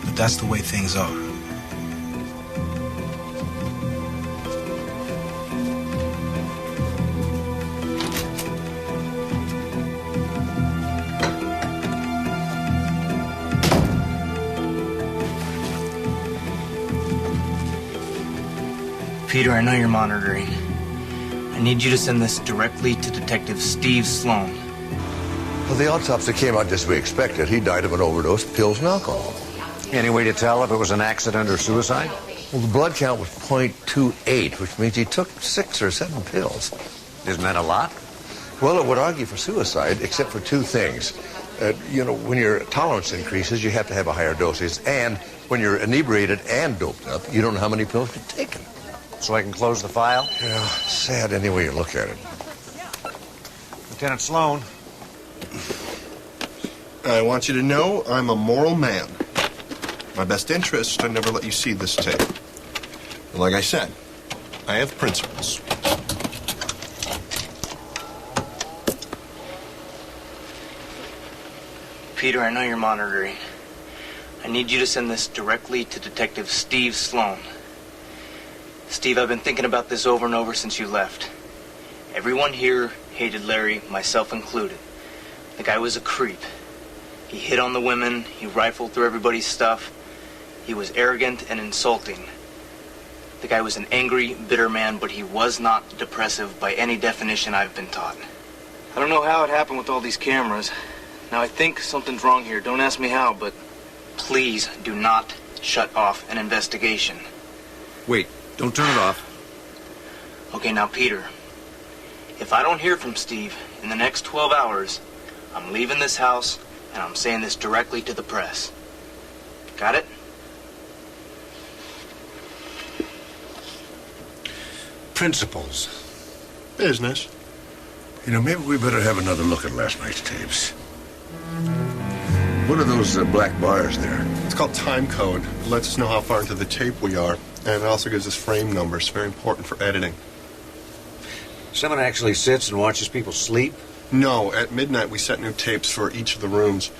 but that's the way things are. Peter, I know you're monitoring. I need you to send this directly to Detective Steve Sloan. Well, the autopsy came out just as we expected. He died of an overdose of pills and alcohol. Any way to tell if it was an accident or suicide? Well, the blood count was .28, which means he took 6 or 7 pills. Isn't that a lot? Well, it would argue for suicide, except for 2 things. When your tolerance increases, you have to have a higher dosage. And when you're inebriated and doped up, you don't know how many pills you've taken. So I can close the file? Yeah, sad any way you look at it. Lieutenant Sloan. I want you to know I'm a moral man. My best interest, I never let you see this tape. And like I said, I have principles. Peter, I know you're monitoring. I need you to send this directly to Detective Steve Sloan. Steve, I've been thinking about this over and over since you left. Everyone here hated Larry, myself included. The guy was a creep. He hit on the women, he rifled through everybody's stuff. He was arrogant and insulting. The guy was an angry, bitter man, but he was not depressive by any definition I've been taught. I don't know how it happened with all these cameras. Now, I think something's wrong here. Don't ask me how, but please do not shut off an investigation. Wait, don't turn it off. Okay, now, Peter, if I don't hear from Steve in the next 12 hours, I'm leaving this house, and I'm saying this directly to the press. Got it? Principles. Business. You know, maybe we better have another look at last night's tapes. What are those black bars there? It's called time code. It lets us know how far into the tape we are. And it also gives us frame numbers. Very important for editing. Someone actually sits and watches people sleep? No, at midnight we set new tapes for each of the rooms.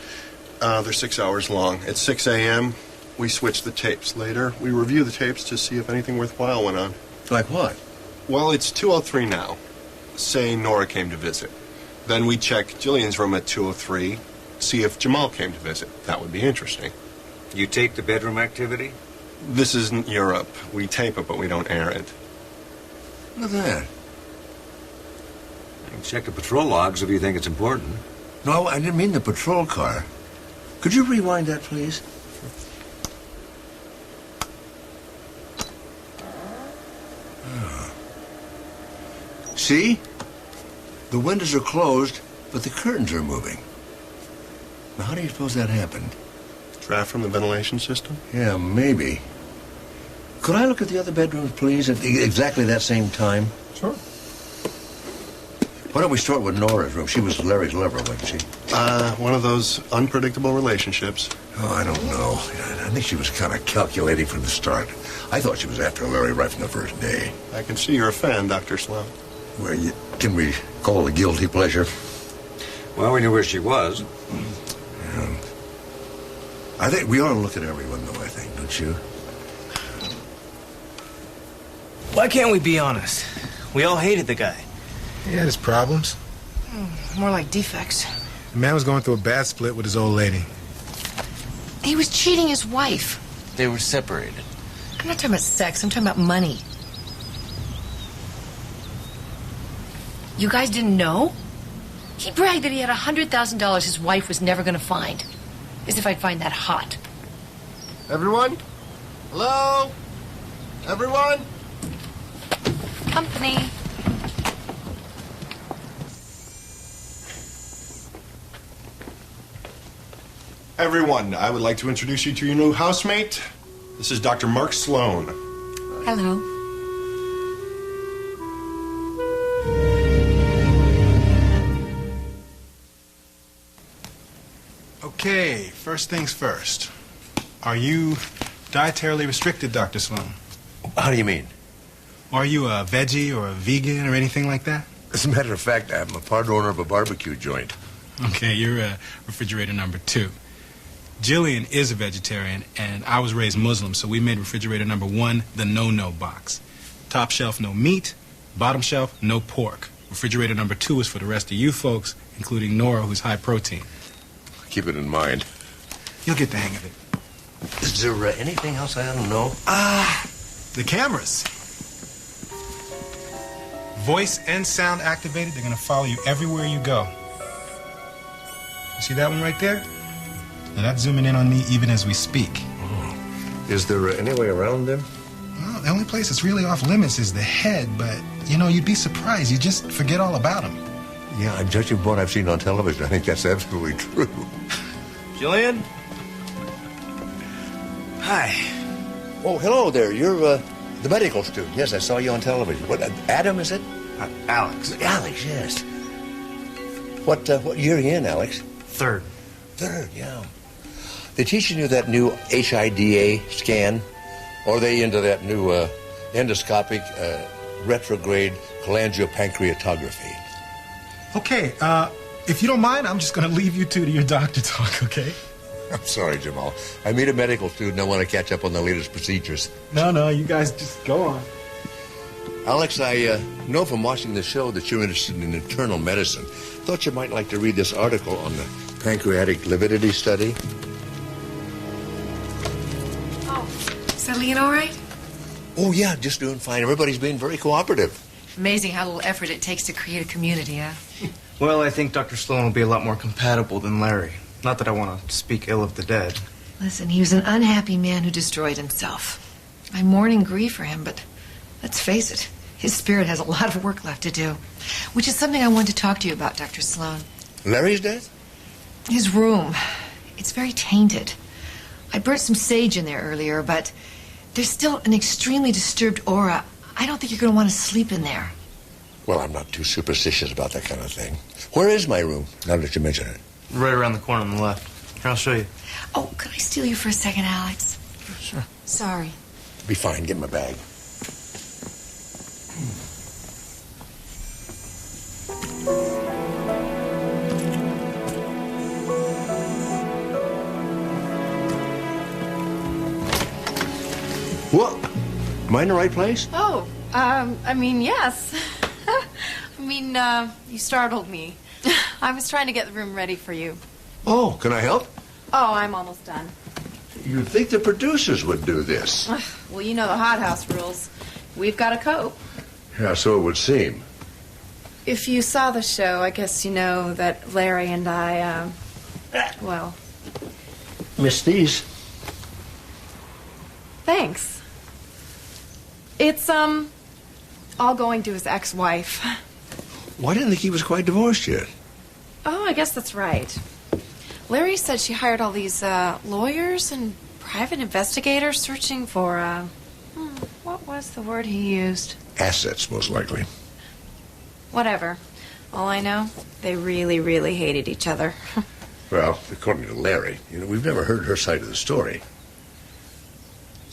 They're 6 hours long. At 6 a.m., we switch the tapes. Later, we review the tapes to see if anything worthwhile went on. Like what? Well, it's 2:03 now. Say Nora came to visit. Then we check Jillian's room at 2:03, see if Jamal came to visit. That would be interesting. You tape the bedroom activity? This isn't Europe. We tape it, but we don't air it. Look at that. You can check the patrol logs if you think it's important. No, I didn't mean the patrol car. Could you rewind that, please? Oh. See? The windows are closed, but the curtains are moving. Now, how do you suppose that happened? Draft from the ventilation system? Yeah, maybe. Could I look at the other bedrooms, please, at exactly that same time? Sure. Why don't we start with Nora's room? She was Larry's lover, wasn't she? One of those unpredictable relationships. Oh, I don't know. I think she was kind of calculating from the start. I thought she was after Larry right from the first day. I can see you're a fan, Dr. Sloan. Well, can we call it a guilty pleasure? Well, we knew where she was. Yeah. I think we ought to look at everyone, though, I think, don't you? Why can't we be honest? We all hated the guy. He had his problems. More like defects. The man was going through a bad split with his old lady. He was cheating his wife. They were separated. I'm not talking about sex, I'm talking about money. You guys didn't know? He bragged that he had $100,000 his wife was never going to find. As if I'd find that hot. Everyone? Hello? Everyone? Company. Everyone, I would like to introduce you to your new housemate. This is Dr. Mark Sloan. Hello. Okay, first things first. Are you dietarily restricted, Dr. Sloan? How do you mean? Are you a veggie or a vegan or anything like that? As a matter of fact, I'm a part owner of a barbecue joint. Okay, you're refrigerator number 2. Jillian is a vegetarian, and I was raised Muslim, so we made refrigerator number 1 the no-no box. Top shelf, no meat. Bottom shelf, no pork. Refrigerator number 2 is for the rest of you folks, including Nora, who's high protein. Keep it in mind. You'll get the hang of it. Is there anything else I don't know? The cameras. Voice and sound activated. They're going to follow you everywhere you go. You see that one right there? Now that's zooming in on me even as we speak. Oh. Is there any way around them? Well, the only place that's really off limits is the head, but, you know, you'd be surprised. You just forget all about them. Yeah, I'm judging from what I've seen on television. I think that's absolutely true. Jillian? Hi. Oh, hello there. You're the medical student. Yes, I saw you on television. What, Adam, is it? Alex. Alex, yes. What year are you in, Alex? Third, yeah. They teaching you that new HIDA scan? Or are they into that new endoscopic retrograde cholangiopancreatography? Okay, if you don't mind, I'm just going to leave you two to your doctor talk, okay? I'm sorry, Jamal. I meet a medical student. I want to catch up on the latest procedures. No, you guys just go on. Alex, I know from watching the show that you're interested in internal medicine. Thought you might like to read this article on the pancreatic lividity study. Oh, is Eileen all right? Oh, yeah, just doing fine. Everybody's being very cooperative. Amazing how little effort it takes to create a community, huh? Well, I think Dr. Sloan will be a lot more compatible than Larry. Not that I want to speak ill of the dead. Listen, he was an unhappy man who destroyed himself. I mourn and grieve for him, but let's face it, his spirit has a lot of work left to do, which is something I wanted to talk to you about, Dr. Sloan. Larry's death? His room. It's very tainted. I burnt some sage in there earlier, but there's still an extremely disturbed aura. I don't think you're going to want to sleep in there. Well, I'm not too superstitious about that kind of thing. Where is my room, now that you mention it? Right around the corner on the left. Here, I'll show you. Oh, could I steal you for a second, Alex? Sure. Sorry. Be fine. Get my bag. What? Am I in the right place? Oh, I mean, yes. You startled me. I was trying to get the room ready for you. Oh, can I help? Oh, I'm almost done. You'd think the producers would do this. Well, you know the hothouse rules. We've got to cope. Yeah, so it would seem. If you saw the show, I guess you know that Larry and I, well... Miss these. Thanks. It's, all going to his ex-wife. Well, I didn't think he was quite divorced yet. Oh, I guess that's right. Larry said she hired all these, lawyers and private investigators searching for, what was the word he used? Assets, most likely. Whatever. All I know, they really, really hated each other. Well, according to Larry, we've never heard her side of the story.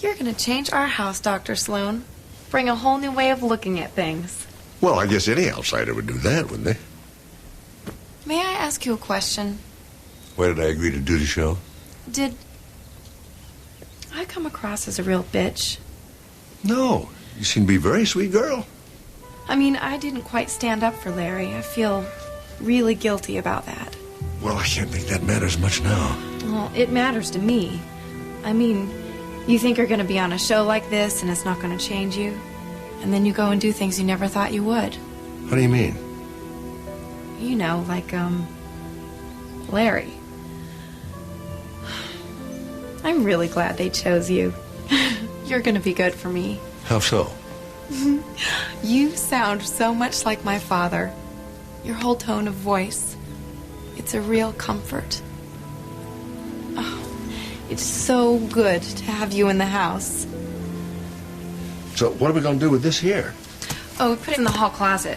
You're gonna change our house, Dr. Sloan. Bring a whole new way of looking at things. Well, I guess any outsider would do that, wouldn't they? May I ask you a question? Why did I agree to do the show? Did I come across as a real bitch? No. You seem to be a very sweet girl. I mean, I didn't quite stand up for Larry. I feel really guilty about that. Well, I can't think that matters much now. Well, it matters to me. I mean, you think you're going to be on a show like this and it's not going to change you? And then you go and do things you never thought you would. What do you mean? You know, like, Larry. I'm really glad they chose you. You're going to be good for me. How so? You sound so much like my father. Your whole tone of voice. It's a real comfort. Oh, it's so good to have you in the house. So what are we going to do with this here? Oh, we put it in the hall closet.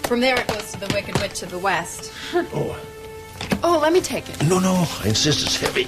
From there it goes to the Wicked Witch to the west. Oh. Oh, let me take it. No, I insist it's heavy.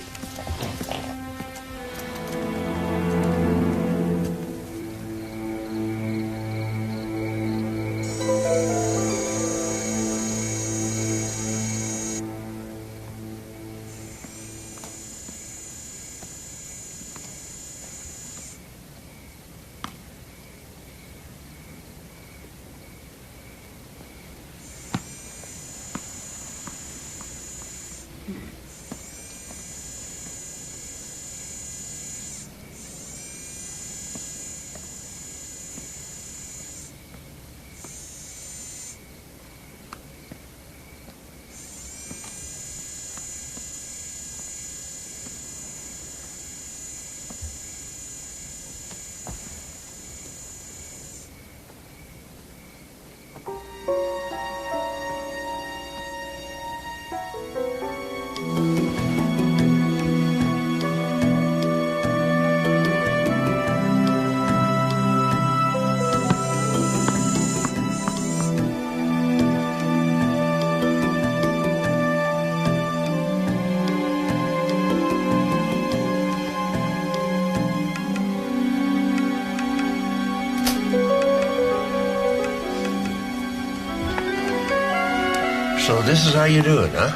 So this is how you do it, huh?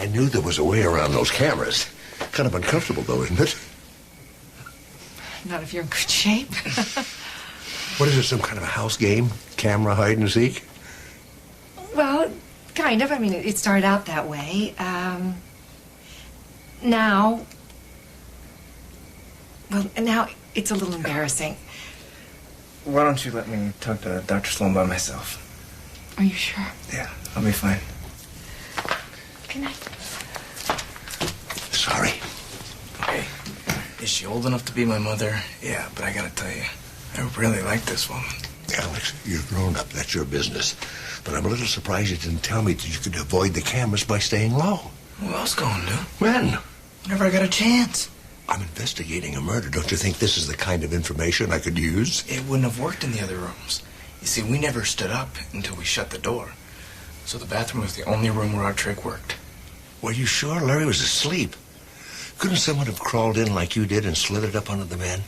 I knew there was a way around those cameras. Kind of uncomfortable, though, isn't it? Not if you're in good shape. What is it, some kind of a house game? Camera hide and seek? Well, kind of. I mean, it started out that way. Now it's a little embarrassing. Why don't you let me talk to Dr. Sloan by myself? Are you sure? Yeah, I'll be fine. Good night. sorry. Hey, is she old enough to be my mother? Yeah, but I gotta tell you, I really like this woman. Alex, you've grown up. That's your business. But I'm a little surprised you didn't tell me that you could avoid the cameras by staying low. Who else going to? When? Whenever I got a chance. I'm investigating a murder. Don't you think this is the kind of information I could use? It wouldn't have worked in the other rooms. You see, we never stood up until we shut the door. So the bathroom was the only room where our trick worked. Were you sure Larry was asleep? Couldn't someone have crawled in like you did and slithered up under the bed?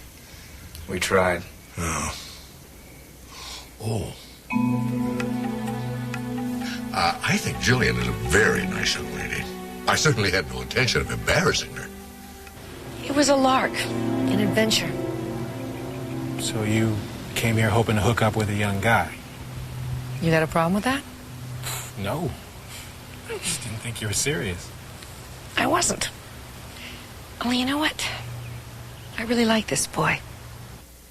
We tried. Oh. I think Jillian is a very nice young lady. I certainly had no intention of embarrassing her. It was a lark, an adventure. So you came here hoping to hook up with a young guy? You got a problem with that? No. I just didn't think you were serious. I wasn't. Only you know what? I really like this boy.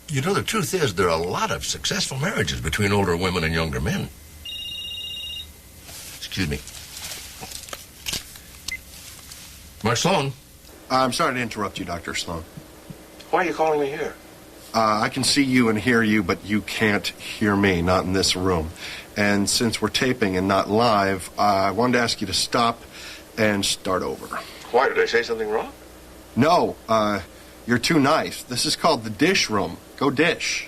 You know, the truth is there are a lot of successful marriages between older women and younger men. Excuse me. Mark Sloan. I'm sorry to interrupt you, Dr. Sloan. Why are you calling me here? I can see you and hear you, but you can't hear me, not in this room. And since we're taping and not live, I wanted to ask you to stop and start over. Why? Did I say something wrong? No, you're too nice. This is called the dish room. Go dish.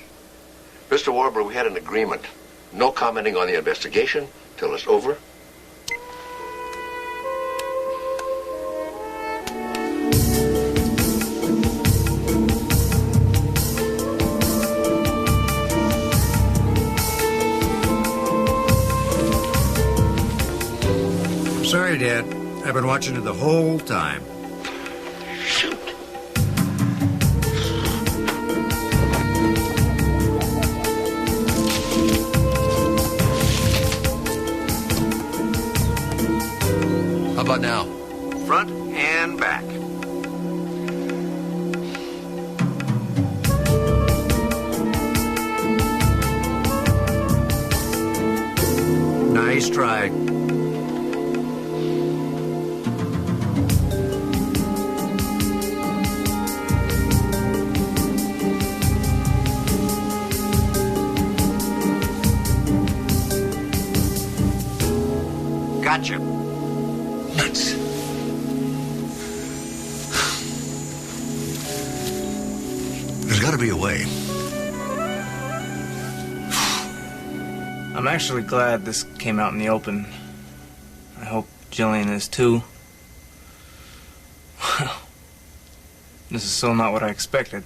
Mr. Warburg, we had an agreement. No commenting on the investigation till it's over. Sorry, Dad. I've been watching it the whole time. How about now? Front and back. Nice try. Gotcha. Nuts. There's got to be a way. I'm actually glad this came out in the open. I hope Jillian is too. This is so not what I expected.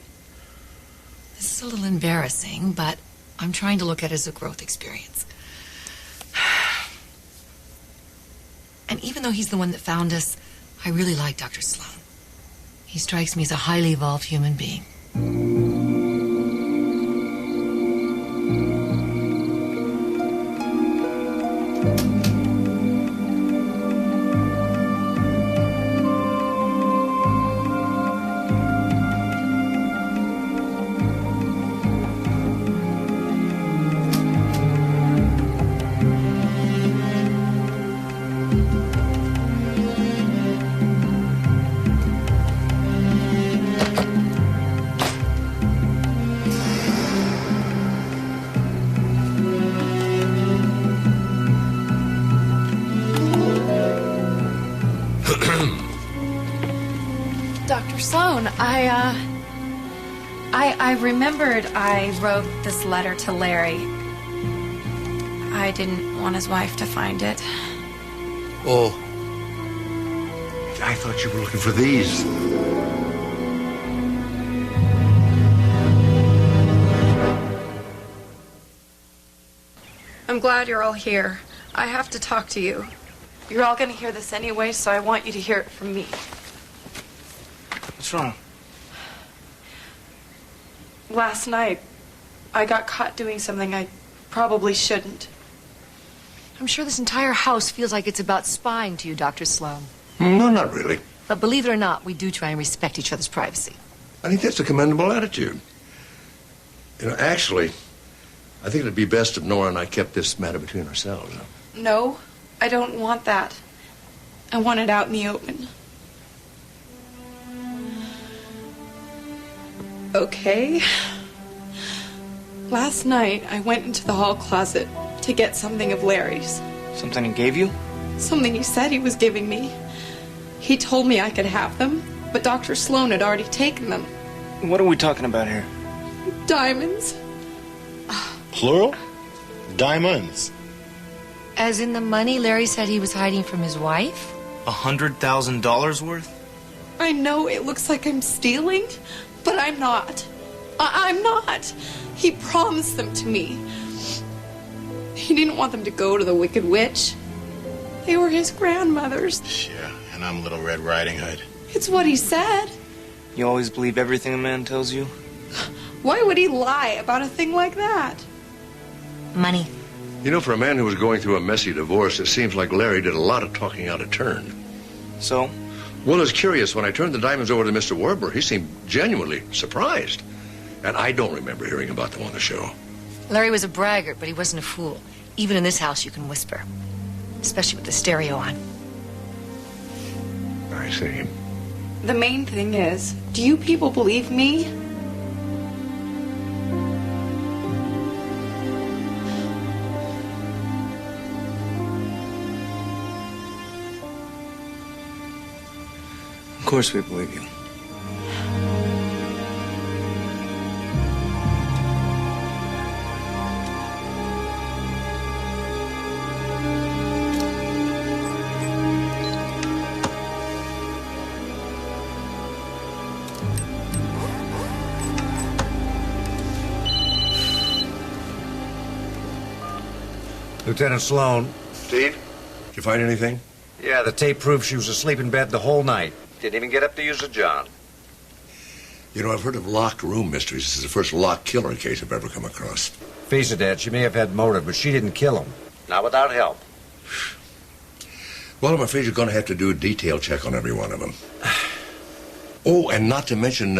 This is a little embarrassing, but I'm trying to look at it as a growth experience. And even though he's the one that found us, I really like Dr. Sloan. He strikes me as a highly evolved human being. Dr. Sloan, I remembered I wrote this letter to Larry. I didn't want his wife to find it. Oh. I thought you were looking for these. I'm glad you're all here. I have to talk to you. You're all going to hear this anyway, so I want you to hear it from me. What's wrong? Last night, I got caught doing something I probably shouldn't. I'm sure this entire house feels like it's about spying to you, Dr. Sloan. No, not really. But believe it or not, we do try and respect each other's privacy. I think that's a commendable attitude. You know, actually, I think it'd be best if Nora and I kept this matter between ourselves. No, I don't want that. I want it out in the open. Okay. Last night, I went into the hall closet to get something of Larry's. Something he gave you? Something he said he was giving me. He told me I could have them, but Dr. Sloan had already taken them. What are we talking about here? Diamonds. Plural? Diamonds. As in the money Larry said he was hiding from his wife? $100,000 worth? I know it looks like I'm stealing, but I'm not. I'm not. He promised them to me. He didn't want them to go to the Wicked Witch. They were his grandmother's. Yeah, and I'm Little Red Riding Hood. It's what he said. You always believe everything a man tells you? Why would he lie about a thing like that? Money. You know, for a man who was going through a messy divorce, it seems like Larry did a lot of talking out of turn. So? Well, it's curious. When I turned the diamonds over to Mr. Warbler, he seemed genuinely surprised. And I don't remember hearing about them on the show. Larry was a braggart, but he wasn't a fool. Even in this house, you can whisper. Especially with the stereo on. I see. The main thing is, do you people believe me? Of course we believe you. Lieutenant Sloan. Steve, did you find anything? Yeah, the tape proves she was asleep in bed the whole night. Didn't even get up to use the John. You know, I've heard of locked room mysteries. This is the first locked killer case I've ever come across. Face it, Dad, she may have had motive, but she didn't kill him. Not without help. Well, I'm afraid you're going to have to do a detail check on every one of them. Oh, and not to mention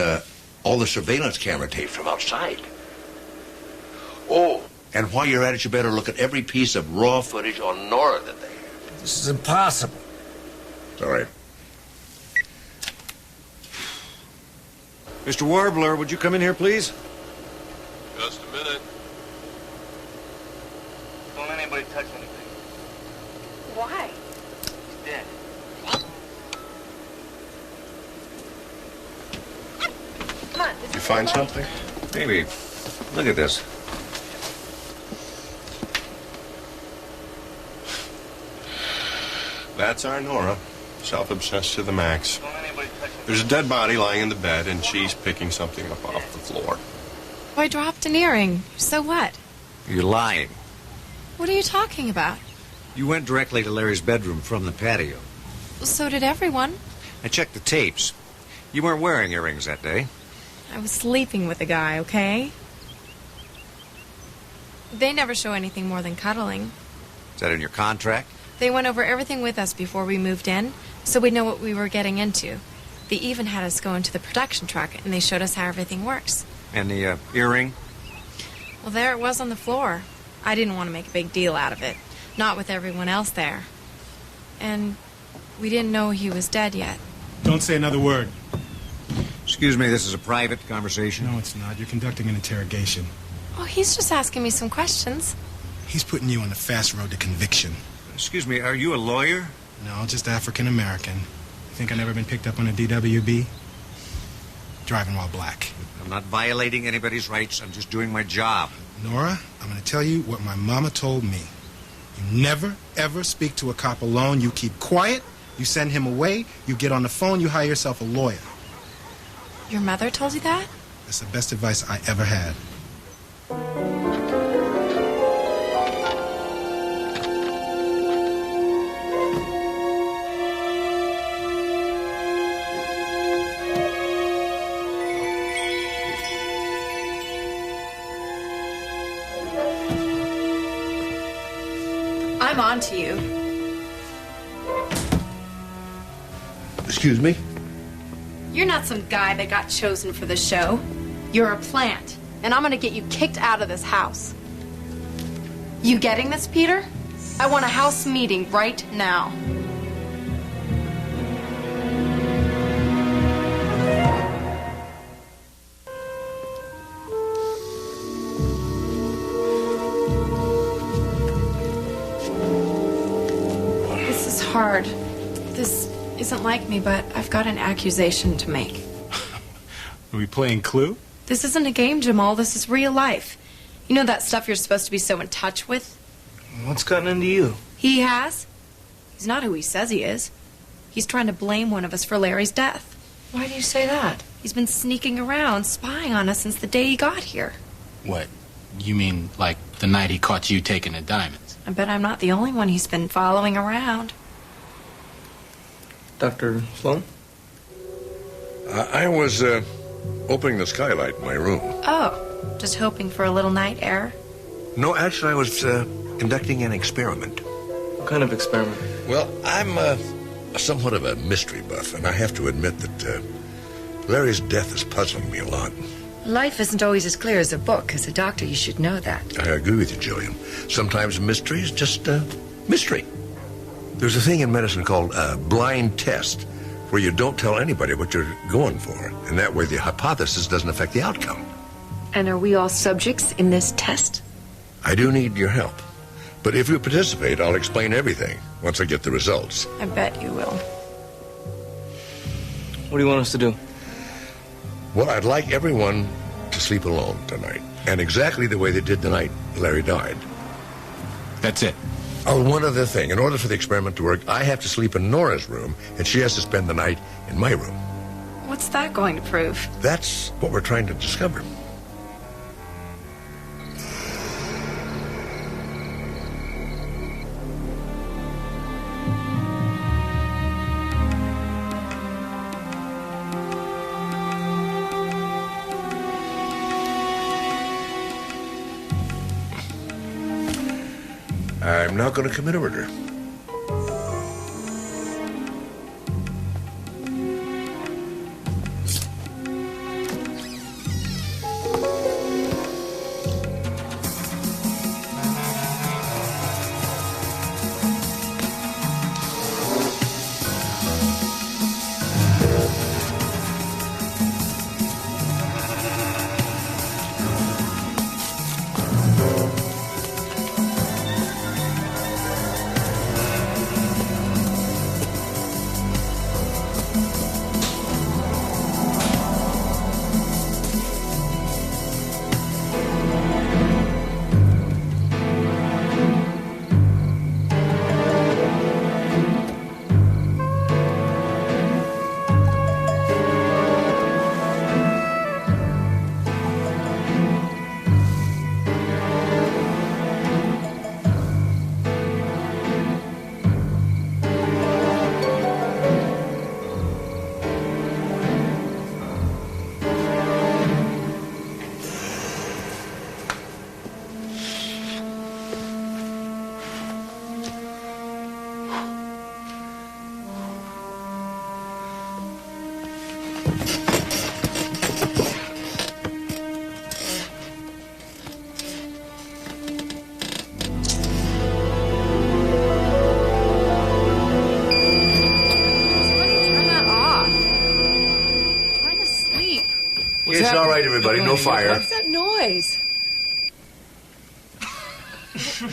all the surveillance camera tapes from outside. Oh, and while you're at it, you better look at every piece of raw footage on Nora that they have. This is impossible. It's all right. Mr. Warbler, would you come in here, please? Just a minute. Don't let anybody touch anything. Why? He's dead. Come on. You find something? Maybe. Look at this. That's our Nora. Self-obsessed to the max. There's a dead body lying in the bed, and she's picking something up off the floor. I dropped an earring. So what? You're lying. What are you talking about? You went directly to Larry's bedroom from the patio. So did everyone. I checked the tapes. You weren't wearing earrings that day. I was sleeping with a guy, okay? They never show anything more than cuddling. Is that in your contract? They went over everything with us before we moved in, so we know what we were getting into. They even had us go into the production truck, and they showed us how everything works. And the earring? Well, there it was on the floor. I didn't want to make a big deal out of it. Not with everyone else there. And we didn't know he was dead yet. Don't say another word. Excuse me, this is a private conversation. No, it's not. You're conducting an interrogation. Oh, he's just asking me some questions. He's putting you on the fast road to conviction. Excuse me, are you a lawyer? No, just African American. Think I've never been picked up on a DWB? Driving while black. I'm not violating anybody's rights. I'm just doing my job. Nora, I'm going to tell you what my mama told me. You never, ever speak to a cop alone. You keep quiet. You send him away. You get on the phone. You hire yourself a lawyer. Your mother told you that? That's the best advice I ever had. I'm on to you. Excuse me? You're not some guy that got chosen for the show. You're a plant, and I'm gonna get you kicked out of this house. You getting this, Peter? I want a house meeting right now. hard. This isn't like me, but I've got an accusation to make. Are we playing Clue? This isn't a game, Jamal. This is real life. You know that stuff you're supposed to be so in touch with? What's gotten into you? He has. He's not who he says he is. He's trying to blame one of us for Larry's death. Why do you say that? He's been sneaking around, spying on us since the day he got here. What? You mean like the night he caught you taking the diamonds? I bet I'm not the only one he's been following around. Dr. Sloan? I was opening the skylight in my room. Oh, just hoping for a little night air? No, actually, I was conducting an experiment. What kind of experiment? Well, I'm somewhat of a mystery buff, and I have to admit that Larry's death is puzzling me a lot. Life isn't always as clear as a book. As a doctor, you should know that. I agree with you, Jillian. Sometimes mystery is just mystery. There's a thing in medicine called a blind test, where you don't tell anybody what you're going for, and that way the hypothesis doesn't affect the outcome. And are we all subjects in this test? I do need your help. But if you participate, I'll explain everything once I get the results. I bet you will. What do you want us to do? Well, I'd like everyone to sleep alone tonight, and exactly the way they did the night Larry died. That's it. Oh, one other thing. In order for the experiment to work, I have to sleep in Nora's room, and she has to spend the night in my room. What's that going to prove? That's what we're trying to discover. I'm not going to commit a murder. It's all right, everybody. No fire. What's that noise?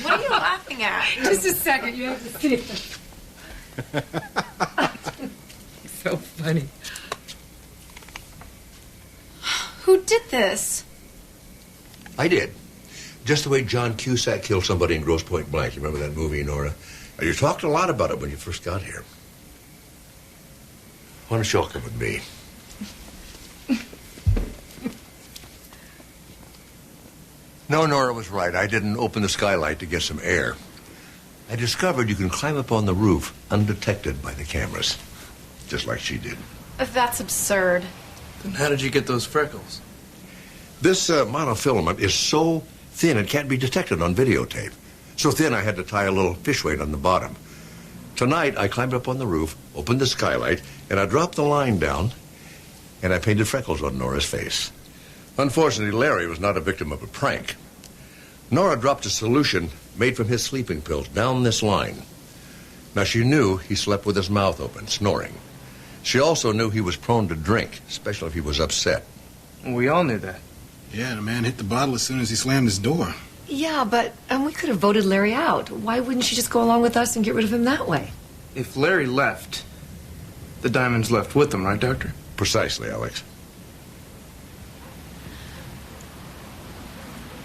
What are you laughing at? Just a second. You have to see it. So funny. Who did this? I did. Just the way John Cusack killed somebody in Grosse Pointe Blank. You remember that movie, Nora? You talked a lot about it when you first got here. Why don't you all come with me? No, Nora was right. I didn't open the skylight to get some air. I discovered you can climb up on the roof undetected by the cameras, just like she did. That's absurd. Then how did you get those freckles? This monofilament is so thin it can't be detected on videotape. So thin I had to tie a little fish weight on the bottom. Tonight I climbed up on the roof, opened the skylight, and I dropped the line down, and I painted freckles on Nora's face. Unfortunately, Larry was not a victim of a prank. Nora dropped a solution made from his sleeping pills down this line. Now, she knew he slept with his mouth open, snoring. She also knew he was prone to drink, especially if he was upset. We all knew that. Yeah, the man hit the bottle as soon as he slammed his door. Yeah, but we could have voted Larry out. Why wouldn't she just go along with us and get rid of him that way? If Larry left, the diamonds left with him, right, Doctor? Precisely, Alex.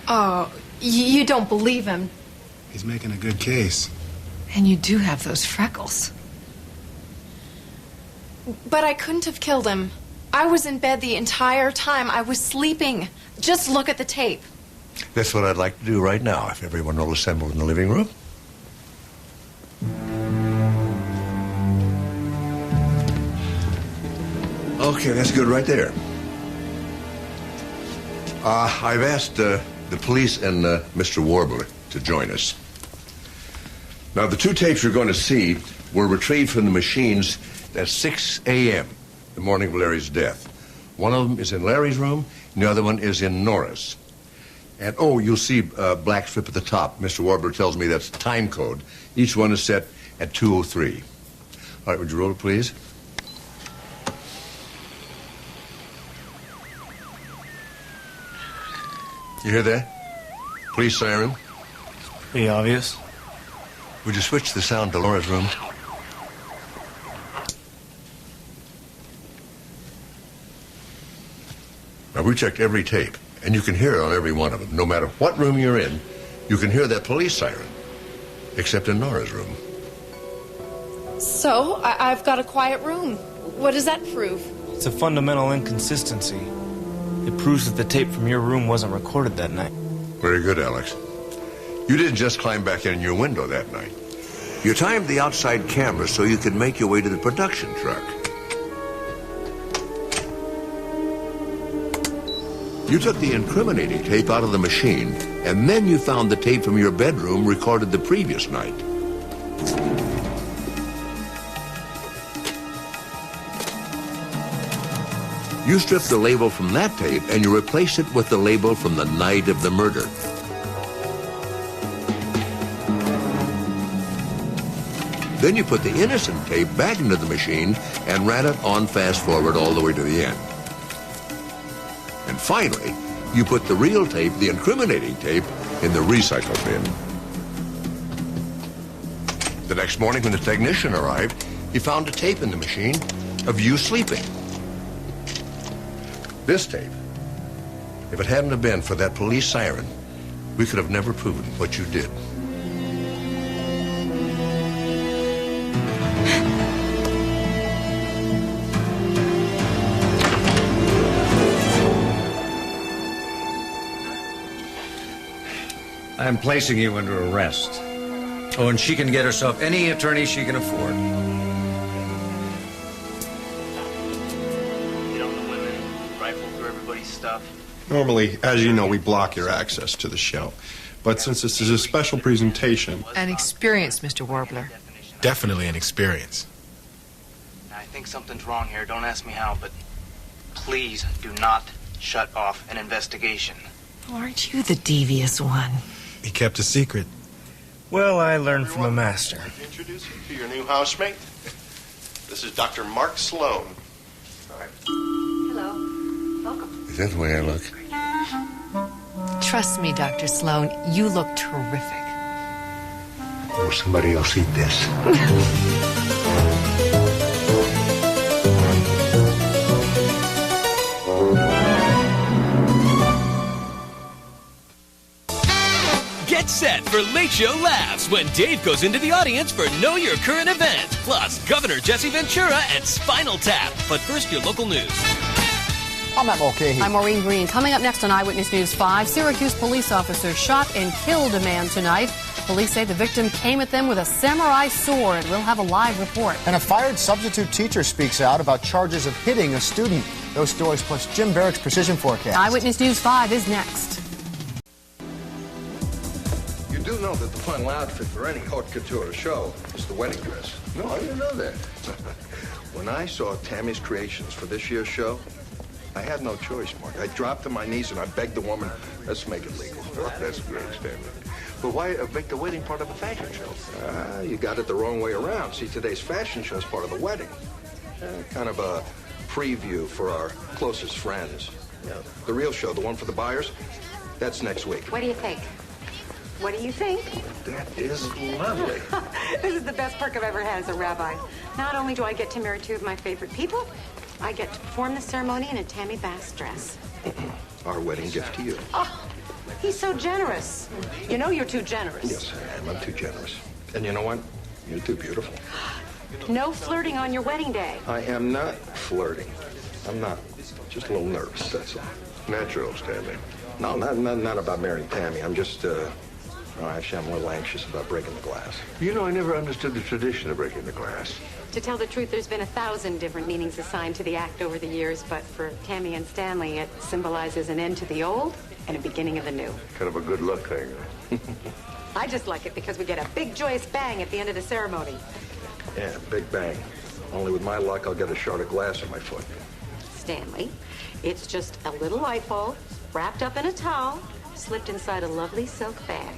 Oh, you don't believe him. He's making a good case. And you do have those freckles. But I couldn't have killed him. I was in bed the entire time. I was sleeping. Just look at the tape. That's what I'd like to do right now, if everyone will assemble in the living room. Okay, that's good right there. I've asked the police and Mr. Warbler to join us. Now, the two tapes you're going to see were retrieved from the machines at 6 a.m., the morning of Larry's death. One of them is in Larry's room, and the other one is in Nora's. And, oh, you'll see a black strip at the top. Mr. Warbler tells me that's time code. Each one is set at 2:03. All right, would you roll it, please? You hear that? Police siren. Pretty obvious. Would you switch the sound to Laura's room? Now, we checked every tape, and you can hear it on every one of them. No matter what room you're in, you can hear that police siren, except in Nora's room. So, I've got a quiet room. What does that prove? It's a fundamental inconsistency. It proves that the tape from your room wasn't recorded that night. Very good, Alex. You didn't just climb back in your window that night. You timed the outside camera so you could make your way to the production truck. You took the incriminating tape out of the machine, and then you found the tape from your bedroom recorded the previous night. You stripped the label from that tape, and you replaced it with the label from the night of the murder. Then you put the innocent tape back into the machine and ran it on fast forward all the way to the end. And finally, you put the real tape, the incriminating tape, in the recycle bin. The next morning when the technician arrived, he found a tape in the machine of you sleeping. This tape, if it hadn't have been for that police siren, we could have never proven what you did. I'm placing you under arrest. Oh, and she can get herself any attorney she can afford. Get on the women, rifle through everybody's stuff. Normally, as you know, we block your access to the show. But since this is a special presentation... An experience, Mr. Warbler. Definitely an experience. I think something's wrong here. Don't ask me how, but please do not shut off an investigation. Oh, aren't you the devious one? He kept a secret. Well, I learned from a master. I'd like to introduce you to your new housemate. This is Dr. Mark Sloan. Hello. Welcome. Is that the way I look? Trust me, Dr. Sloan, you look terrific. Oh, somebody else eat this. Get set for Late Show Laughs when Dave goes into the audience for Know Your Current Event, plus Governor Jesse Ventura and Spinal Tap. But first, your local news. I'm Matt Mulcahy. I'm Maureen Green. Coming up next on Eyewitness News 5, Syracuse police officers shot and killed a man tonight. Police say the victim came at them with a samurai sword. We'll have a live report. And a fired substitute teacher speaks out about charges of hitting a student. Those stories plus Jim Barrick's precision forecast. Eyewitness News 5 is next. You do know that the final outfit for any haute couture show is the wedding dress. No, I didn't know that. When I saw Tammy's creations for this year's show, I had no choice, Mark. I dropped to my knees and I begged the woman, let's make it legal. That's great, Stanley. But why make the wedding part of a fashion show? You got it the wrong way around. See, today's fashion show is part of the wedding. Kind of a preview for our closest friends. The real show, the one for the buyers, that's next week. What do you think? What do you think? That is lovely. This is the best perk I've ever had as a rabbi. Not only do I get to marry two of my favorite people, I get to perform the ceremony in a Tammy Bass dress. Our wedding gift to you. Oh, he's so generous. You know you're too generous. Yes, I am. I'm too generous. And you know what? You're too beautiful. No flirting on your wedding day. I am not flirting. I'm not. Just a little nervous, that's all. Natural, Stanley. No, not about marrying Tammy. I'm just, actually, I'm a little anxious about breaking the glass. You know, I never understood the tradition of breaking the glass. To tell the truth, there's been 1,000 different meanings assigned to the act over the years, but for Tammy and Stanley, it symbolizes an end to the old and a beginning of the new. Kind of a good luck thing. I just like it because we get a big joyous bang at the end of the ceremony. Yeah, big bang. Only with my luck, I'll get a shard of glass in my foot. Stanley, it's just a little light bulb wrapped up in a towel, slipped inside a lovely silk bag.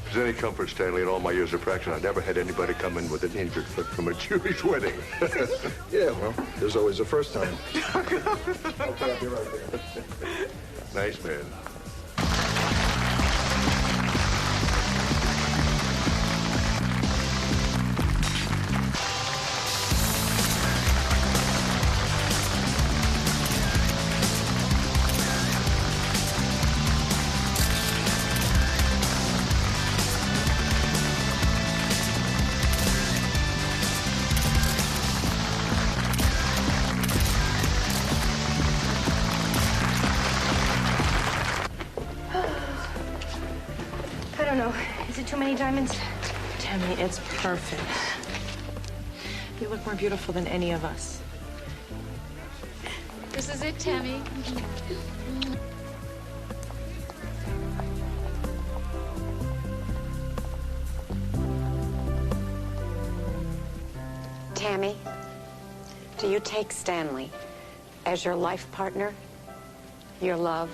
If there's any comfort, Stanley, in all my years of practice, I never had anybody come in with an injured foot from a Jewish wedding. Yeah, well, there's always a first time. Okay, I'll be right there. Nice man. I don't know. Is it too many diamonds? Tammy, it's perfect. You look more beautiful than any of us. This is it, Tammy. Tammy, do you take Stanley as your life partner, your love,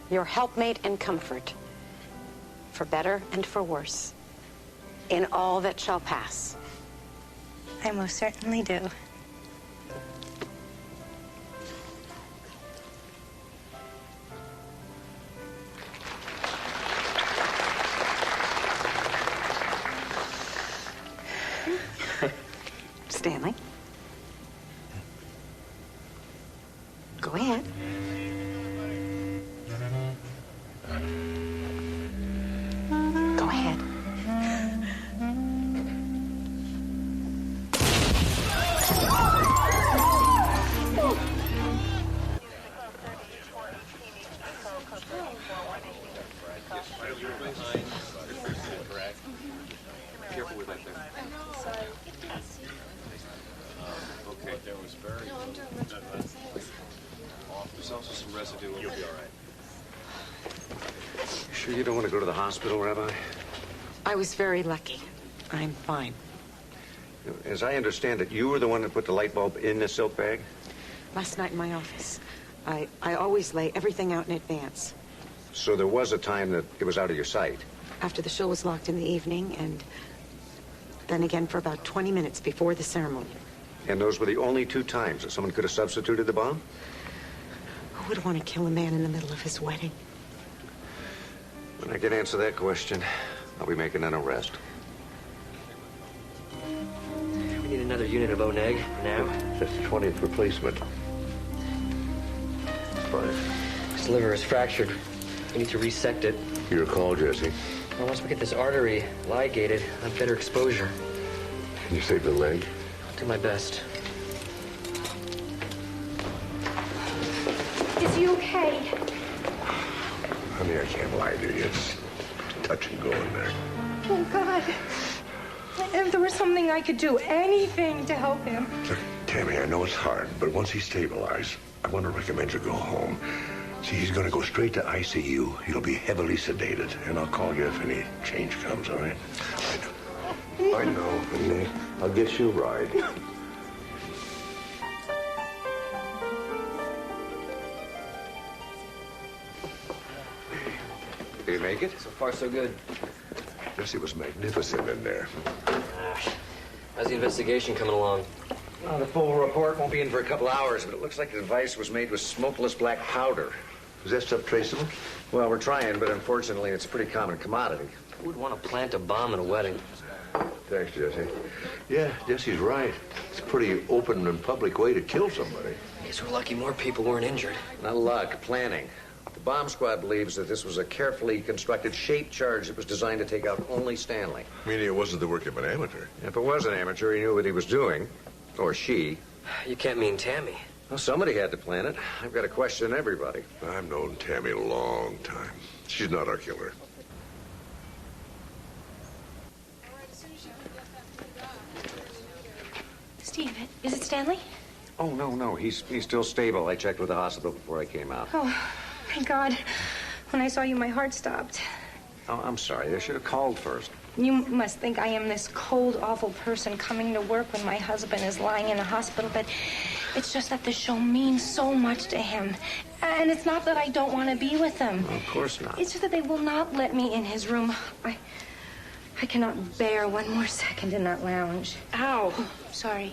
your helpmate and comfort, for better and for worse, in all that shall pass? I most certainly do. Stanley? Go ahead. Go ahead. Careful with that there. Okay, there was very. There's also some residue. You'll be all right. You sure you don't want to go to the hospital, Rabbi? I was very lucky. I'm fine. As I understand it, you were the one that put the light bulb in the silk bag? Last night in my office, I always lay everything out in advance. So there was a time that it was out of your sight? After the show was locked in the evening, and then again for about 20 minutes before the ceremony. And those were the only two times that someone could have substituted the bomb? Who would want to kill a man in the middle of his wedding? When I can answer that question, I'll be making an arrest. We need another unit of O-neg now. That's the 20th replacement. Fine. His liver is fractured. We need to resect it. Your call, Jesse. Well, once we get this artery ligated, I'll have better exposure. Can you save the leg? I'll do my best. Is he okay? Honey, I can't lie to you. It's touch and go in there. Oh, God. If there was something I could do, anything to help him. Look, Tammy, I know it's hard, but once he's stabilized, I want to recommend you go home. See, he's going to go straight to ICU. He'll be heavily sedated, and I'll call you if any change comes, all right? I know, honey. I'll get you a ride. Did you make it? So far, so good. Jesse was magnificent in there. How's the investigation coming along? Well, the full report won't be in for a couple hours, but it looks like the device was made with smokeless black powder. Is that stuff traceable? Well, we're trying, but unfortunately, it's a pretty common commodity. Who would want to plant a bomb at a wedding? Thanks, Jesse. Yeah, Jesse's right. It's a pretty open and public way to kill somebody. Guess we're lucky more people weren't injured. Not luck, planning. The bomb squad believes that this was a carefully constructed shaped charge that was designed to take out only Stanley. Meaning it wasn't the work of an amateur. If it was an amateur, he knew what he was doing. Or she. You can't mean Tammy. Well, somebody had to plan it. I've got to question everybody. I've known Tammy a long time. She's not our killer. Steve, is it Stanley? Oh, no. He's still stable. I checked with the hospital before I came out. Oh, thank God. When I saw you, my heart stopped. Oh, I'm sorry. I should have called first. You must think I am this cold, awful person coming to work when my husband is lying in a hospital, but it's just that the show means so much to him. And it's not that I don't want to be with him. Of course not. It's just that they will not let me in his room. I cannot bear one more second in that lounge. Ow. Sorry.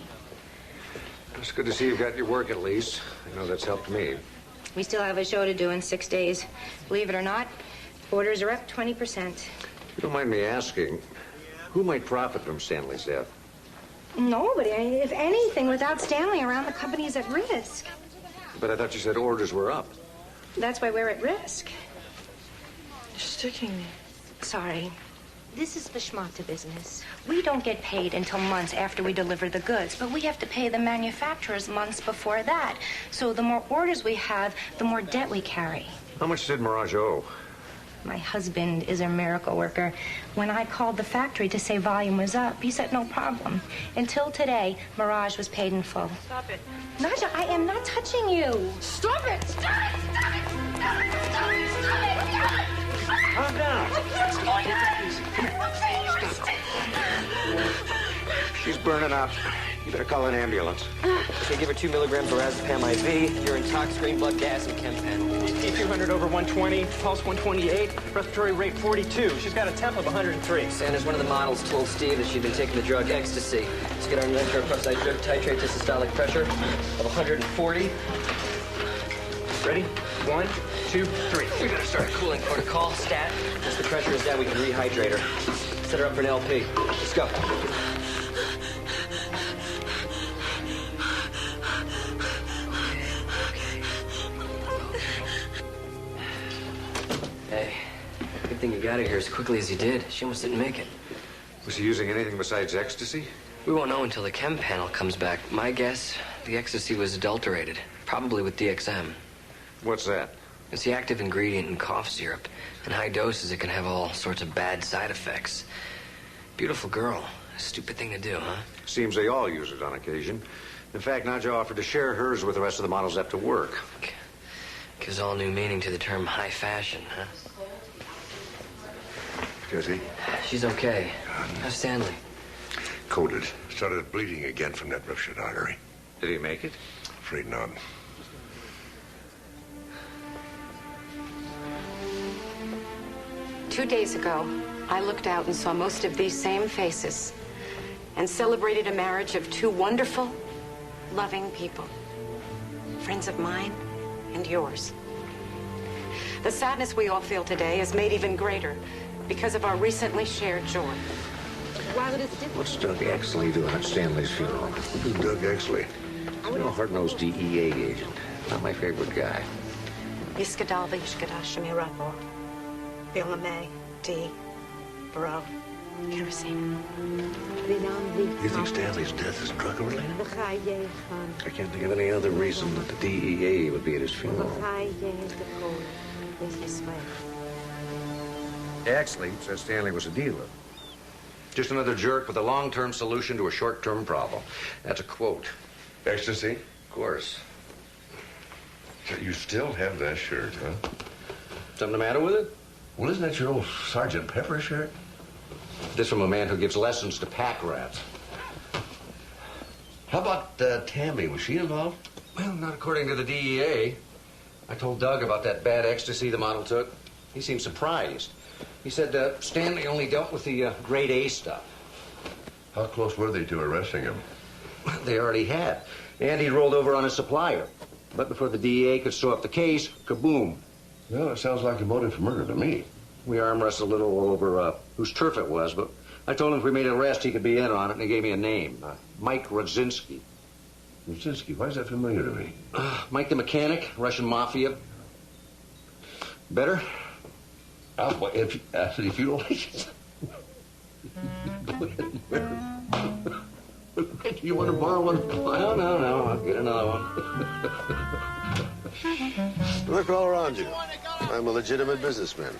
It's good to see you've got your work at least. I know that's helped me. We still have a show to do in 6 days. Believe it or not, orders are up 20%. If you don't mind me asking, who might profit from Stanley's death? Nobody. If anything, without Stanley around, the company's at risk. But I thought you said orders were up. That's why we're at risk. You're sticking me. Sorry. This is the schmata business. We don't get paid until months after we deliver the goods, but we have to pay the manufacturers months before that. So the more orders we have, the more debt we carry. How much did Mirage owe? My husband is a miracle worker. When I called the factory to say volume was up, he said no problem. Until today, Mirage was paid in full. Stop it. Naja, I am not touching you. Stop it! Stop it! Stop it! Stop it! Stop it! Stop it! Stop it! Calm down. What's going on? She's burning up. You better call an ambulance. Okay, give her 2 milligrams of Razapam IV. You're intoxicating blood gas and chem pen. BP 200 over 120, pulse 128, respiratory rate 42. She's got a temp of 103. Sanders, one of the models, told Steve that she'd been taking the drug ecstasy. Let's get our nitrochloride drip titrate to systolic pressure of 140. Ready? 1, 2, 3. We better start cooling protocol. Stat. Once the pressure is down, we can rehydrate her. Set her up for an LP. Let's go. Hey, good thing you got her here as quickly as you did. She almost didn't make it. Was he using anything besides ecstasy? We won't know until the chem panel comes back. My guess, the ecstasy was adulterated, probably with DXM. What's that? It's the active ingredient in cough syrup. In high doses, it can have all sorts of bad side effects. Beautiful girl. Stupid thing to do, huh? Seems they all use it on occasion. In fact, Nadja offered to share hers with the rest of the models after work. Gives all new meaning to the term high fashion, huh? Jesse? She's okay. How's Stanley? Coded. Started bleeding again from that ruptured artery. Did he make it? Afraid not. Two days ago, I looked out and saw most of these same faces and celebrated a marriage of two wonderful, loving people. Friends of mine and yours. The sadness we all feel today is made even greater because of our recently shared joy. While it is difficult... What's Doug Exley doing at Stanley's funeral? Who's Doug Exley? You know, hard-nosed DEA agent. Not my favorite guy. Iskadalba Ishkadashimi Rapor. Bilame, D, Bro, Kerosene. You think Stanley's death is drug-related? I can't think of any other reason that the DEA would be at his funeral. Exley says Stanley was a dealer. Just another jerk with a long-term solution to a short-term problem. That's a quote. Ecstasy? Of course. You still have that shirt, huh? Something the matter with it? Well, isn't that your old Sergeant Pepper shirt? This from a man who gives lessons to pack rats. How about Tammy? Was she involved? Well, not according to the DEA. I told Doug about that bad ecstasy the model took. He seemed surprised. He said Stanley only dealt with the grade A stuff. How close were they to arresting him? They already had. And he rolled over on his supplier. But before the DEA could sew up the case, kaboom. Well, it sounds like a motive for murder to me. We arm wrestled a little over whose turf it was, but I told him if we made an arrest, he could be in on it, and he gave me a name, Mike Rodzinski. Rodzinski? Why is that familiar to me? Mike the Mechanic, Russian Mafia. Better? If you don't like it. Go ahead. Do you want to borrow one? No. I'll get another one. Look all around you. I'm a legitimate businessman.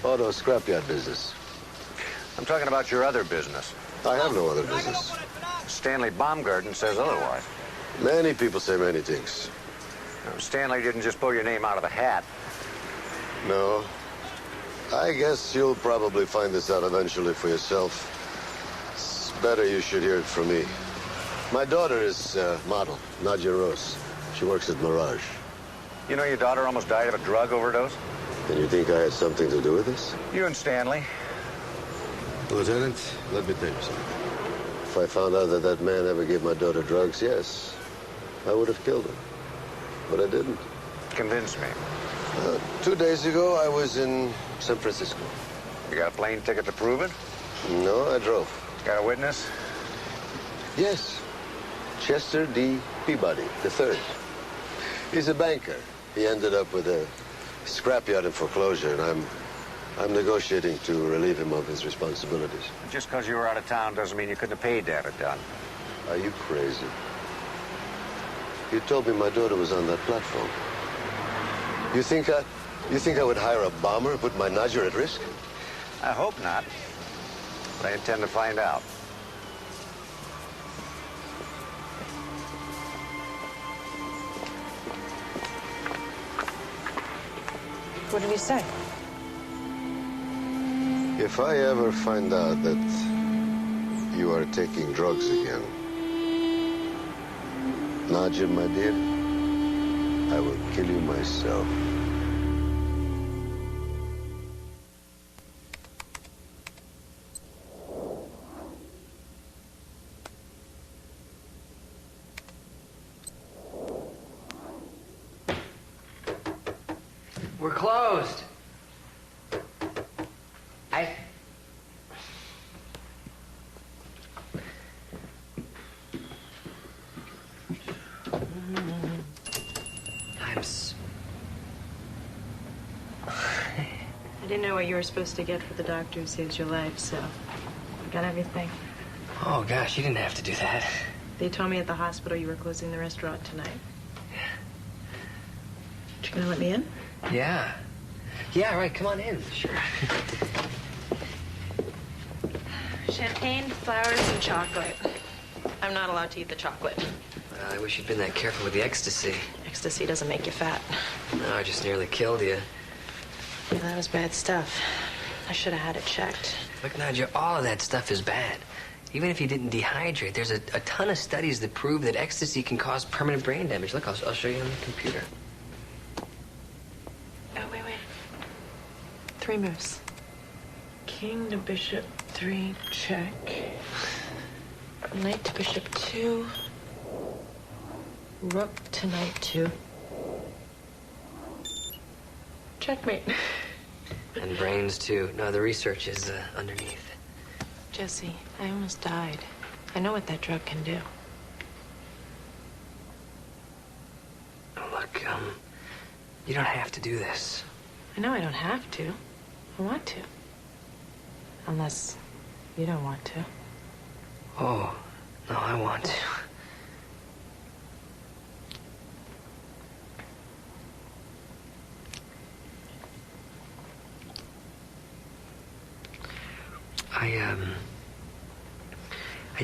Auto scrapyard business. I'm talking about your other business. I have no other business. Stanley Baumgarten says otherwise. Many people say many things. Stanley didn't just pull your name out of a hat. No. I guess you'll probably find this out eventually for yourself. It's better you should hear it from me. My daughter is a model, Nadia Rose. She works at Mirage. You know your daughter almost died of a drug overdose? And you think I had something to do with this? You and Stanley. Lieutenant, let me tell you something. If I found out that that man ever gave my daughter drugs, yes, I would have killed him. But I didn't. Convince me. 2 days ago, I was in San Francisco. You got a plane ticket to prove it? No, I drove. Got a witness? Yes. Chester D. Peabody III. He's a banker. He ended up with a scrapyard in foreclosure, and I'm negotiating to relieve him of his responsibilities. Just because you were out of town doesn't mean you couldn't have paid to have it done. Are you crazy? You told me my daughter was on that platform. You think I would hire a bomber and put my Nadia at risk? I hope not. But I intend to find out. What did he say? If I ever find out that you are taking drugs again, Nadia, my dear, I will kill you myself. We're closed. I didn't know what you were supposed to get for the doctor who saved your life, so I got everything. Oh, gosh, you didn't have to do that. They told me at the hospital you were closing the restaurant tonight. You gonna let me in? Yeah. Yeah, right, come on in. Sure. Champagne, flowers, and chocolate. I'm not allowed to eat the chocolate. I wish you'd been that careful with the ecstasy. Ecstasy doesn't make you fat. No, I just nearly killed you. Yeah, that was bad stuff. I should have had it checked. Look, Nadia, all of that stuff is bad. Even if you didn't dehydrate, there's a ton of studies that prove that ecstasy can cause permanent brain damage. Look, I'll show you on the computer. Oh, wait. 3 moves. King to bishop 3, check. Knight to bishop 2. Rook to knight 2. Checkmate. And brains, too. No, the research is underneath. Jesse, I almost died. I know what that drug can do. Look, you don't have to do this. I know I don't have to. I want to. Unless you don't want to. Oh, no, I want to.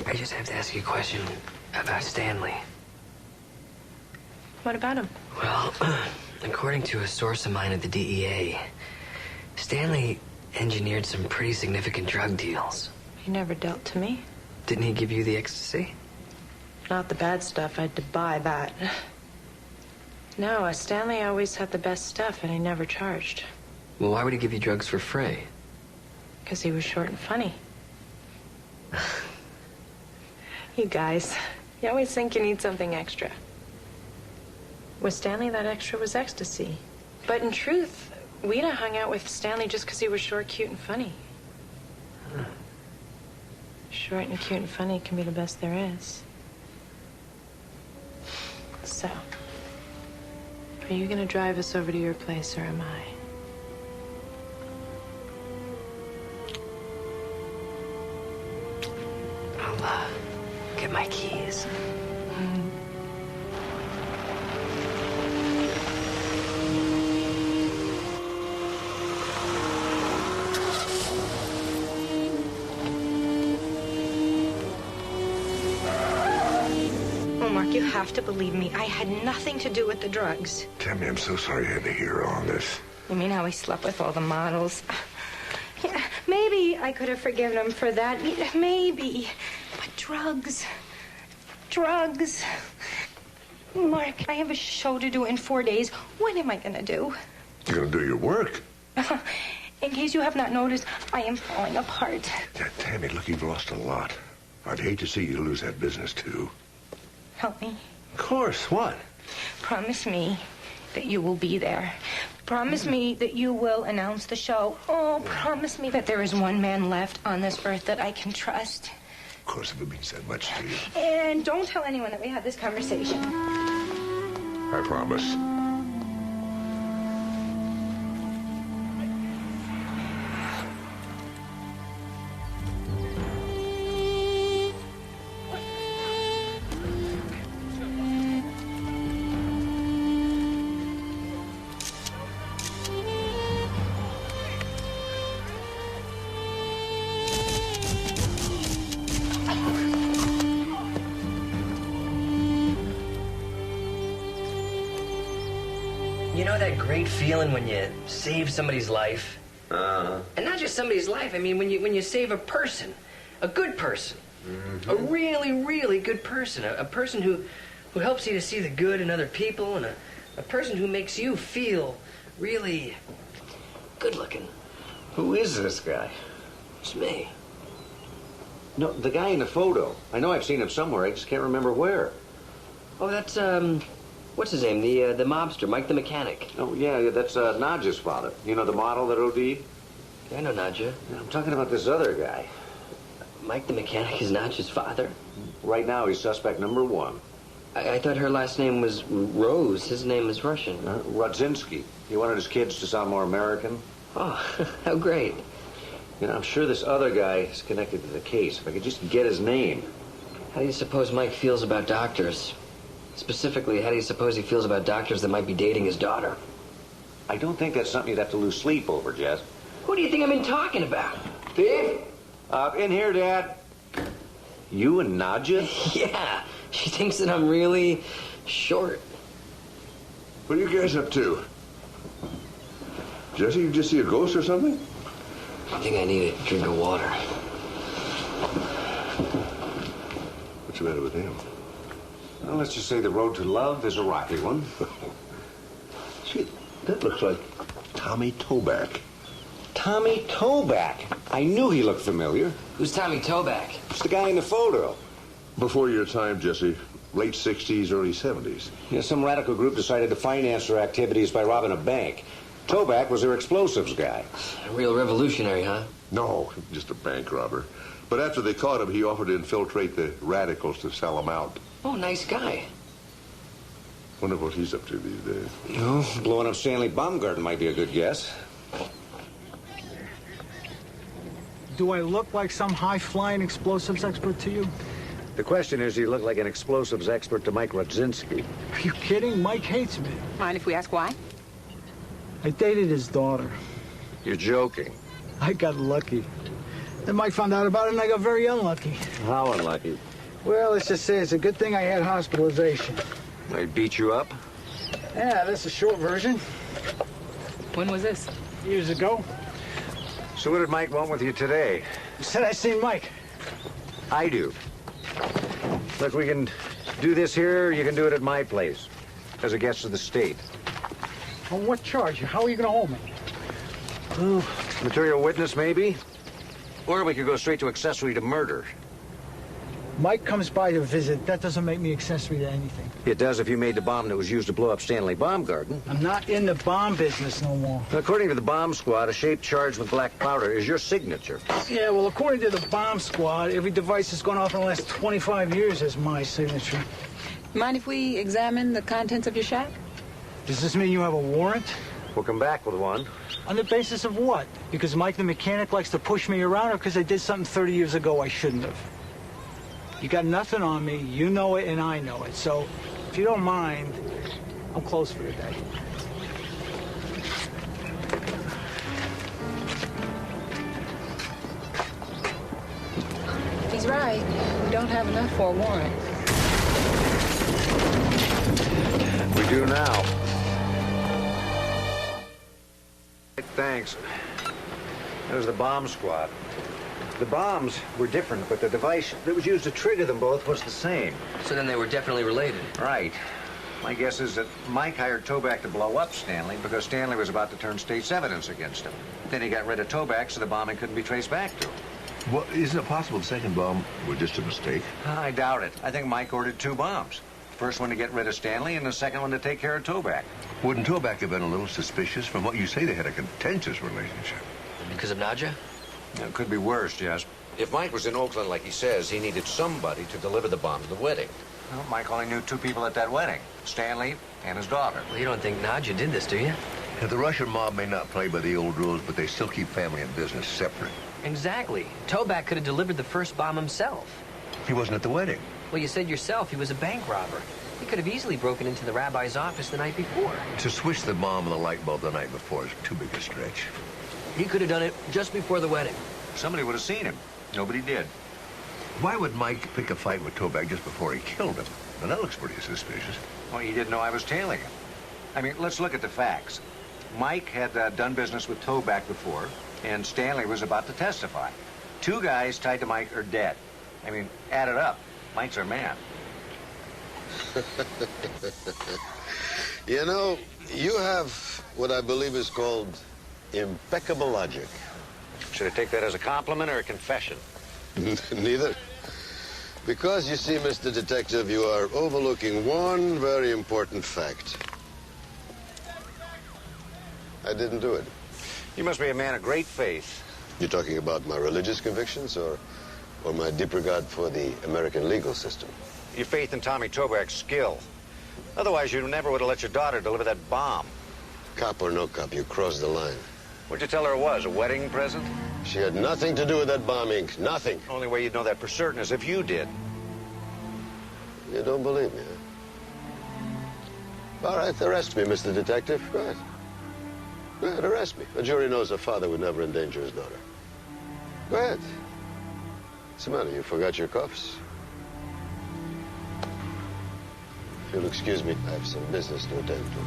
I just have to ask you a question about Stanley. What about him? Well, according to a source of mine at the DEA, Stanley engineered some pretty significant drug deals. He never dealt to me. Didn't he give you the ecstasy? Not the bad stuff. I had to buy that. No, Stanley always had the best stuff, and he never charged. Well, why would he give you drugs for free? Because he was short and funny. You guys, you always think you need something extra. With Stanley, that extra was ecstasy. But in truth, Weeda hung out with Stanley just because he was short, cute, and funny. Short and cute and funny can be the best there is. So, are you gonna drive us over to your place, or am I? I'll, get my keys. Oh, Mark, you have to believe me. I had nothing to do with the drugs. Tammy, I'm so sorry I had to hear all this. You mean how he slept with all the models? Yeah, maybe I could have forgiven him for that. Maybe. But drugs. Drugs. Mark, I have a show to do in 4 days. What am I going to do? You're going to do your work. In case you have not noticed, I am falling apart. Yeah, Tammy, look, you've lost a lot. I'd hate to see you lose that business, too. Help me. Of course. What? Promise me that you will be there. Promise me that you will announce the show. Oh, promise me that there is one man left on this earth that I can trust. Of course, if it means that much to you. And don't tell anyone that we had this conversation. I promise. You know that great feeling when you save somebody's life? And not just somebody's life. I mean, when you save a person, a good person, a really, really good person, a person who helps you to see the good in other people, and a person who makes you feel really good looking. Who is this guy? It's me. No, the guy in the photo. I know I've seen him somewhere. I just can't remember where. Oh, that's, what's his name? The mobster, Mike the mechanic. Oh, yeah, that's Nadja's father. You know, the model that OD'd? Yeah, I know Nadja. Yeah, I'm talking about this other guy. Mike the mechanic is Nadja's father? Right now, he's suspect number one. I thought her last name was Rose. His name is Russian. Rodzinski. He wanted his kids to sound more American. Oh, how great. You know, I'm sure this other guy is connected to the case. If I could just get his name. How do you suppose Mike feels about doctors? Specifically, how do you suppose he feels about doctors that might be dating his daughter? I don't think that's something you'd have to lose sleep over, Jess. Who do you think I've been talking about? Steve? In here, Dad. You and Nadja? Yeah. She thinks that I'm really short. What are you guys up to? Jesse, you just see a ghost or something? I think I need a drink of water. What's the matter with him? Well, let's just say the road to love is a rocky one. Gee, that looks like Tommy Toback. Tommy Toback? I knew he looked familiar. Who's Tommy Toback? It's the guy in the photo. Before your time, Jesse. Late 60s, early 70s. Yeah, some radical group decided to finance their activities by robbing a bank. Toback was their explosives guy. A real revolutionary, huh? No, just a bank robber. But after they caught him, he offered to infiltrate the radicals to sell them out. Oh, nice guy. Wonder what he's up to these days. No, blowing up Stanley Baumgarten might be a good guess. Do I look like some high-flying explosives expert to you? The question is, do you look like an explosives expert to Mike Rodzinski? Are you kidding? Mike hates me. Mind if we ask why? I dated his daughter. You're joking. I got lucky. Then Mike found out about it, and I got very unlucky. How unlucky? Well, let's just say it's a good thing I had hospitalization. They beat you up? Yeah, that's a short version. When was this? Years ago. So what did Mike want with you today? You said I seen Mike. I do. Look, we can do this here, or you can do it at my place. As a guest of the state. On what charge? How are you going to hold me? Oh, material witness, maybe? Or we could go straight to accessory to murder. Mike comes by to visit. That doesn't make me accessory to anything. It does if you made the bomb that was used to blow up Stanley Baumgarten. I'm not in the bomb business no more. According to the bomb squad, a shape charged with black powder is your signature. Yeah, well, according to the bomb squad, every device that's gone off in the last 25 years is my signature. Mind if we examine the contents of your shack? Does this mean you have a warrant? We'll come back with one. On the basis of what? Because Mike the mechanic likes to push me around, or because I did something 30 years ago I shouldn't have? You got nothing on me, you know it, and I know it. So, if you don't mind, I'm closed for the day. If he's right, we don't have enough for a warrant. We do now. Thanks. That was the bomb squad. The bombs were different, but the device that was used to trigger them both was the same. So then they were definitely related. Right. My guess is that Mike hired Toback to blow up Stanley because Stanley was about to turn state's evidence against him. Then he got rid of Toback so the bombing couldn't be traced back to him. Well, isn't it possible the second bomb was just a mistake? I doubt it. I think Mike ordered 2 bombs. The first one to get rid of Stanley and the second one to take care of Toback. Wouldn't Toback have been a little suspicious? From what you say, they had a contentious relationship. Because of Nadja? It could be worse, yes. If Mike was in Oakland like he says, he needed somebody to deliver the bomb to the wedding. Well, Mike only knew 2 people at that wedding, Stanley and his daughter. Well, you don't think Nadja did this, do you? Now, the Russian mob may not play by the old rules, but they still keep family and business separate. Exactly. Toback could have delivered the first bomb himself. He wasn't at the wedding. Well, you said yourself he was a bank robber. He could have easily broken into the rabbi's office the night before. To switch the bomb and the light bulb the night before is too big a stretch. He could have done it just before the wedding. Somebody would have seen him. Nobody did. Why would Mike pick a fight with Toback just before he killed him? Now, that looks pretty suspicious. Well, he didn't know I was tailing him. I mean, let's look at the facts. Mike had done business with Toback before, and Stanley was about to testify. 2 guys tied to Mike are dead. I mean, add it up. Mike's our man. You know, you have what I believe is called impeccable logic. Should I take that as a compliment or a confession? Neither. Because, you see, Mr. Detective, you are overlooking one very important fact. I didn't do it. You must be a man of great faith. You're talking about my religious convictions or my deep regard for the American legal system? Your faith in Tommy Toback's skill. Otherwise, you never would have let your daughter deliver that bomb. Cop or no cop, you crossed the line. What'd you tell her it was, a wedding present? She had nothing to do with that bombing. Nothing. Only way you'd know that for certain is if you did. You don't believe me, huh? All right, arrest me, Mr. Detective. Go ahead. Go ahead, arrest me. The jury knows a father would never endanger his daughter. Go ahead. What's the matter? You forgot your cuffs? If you'll excuse me, I have some business to attend to.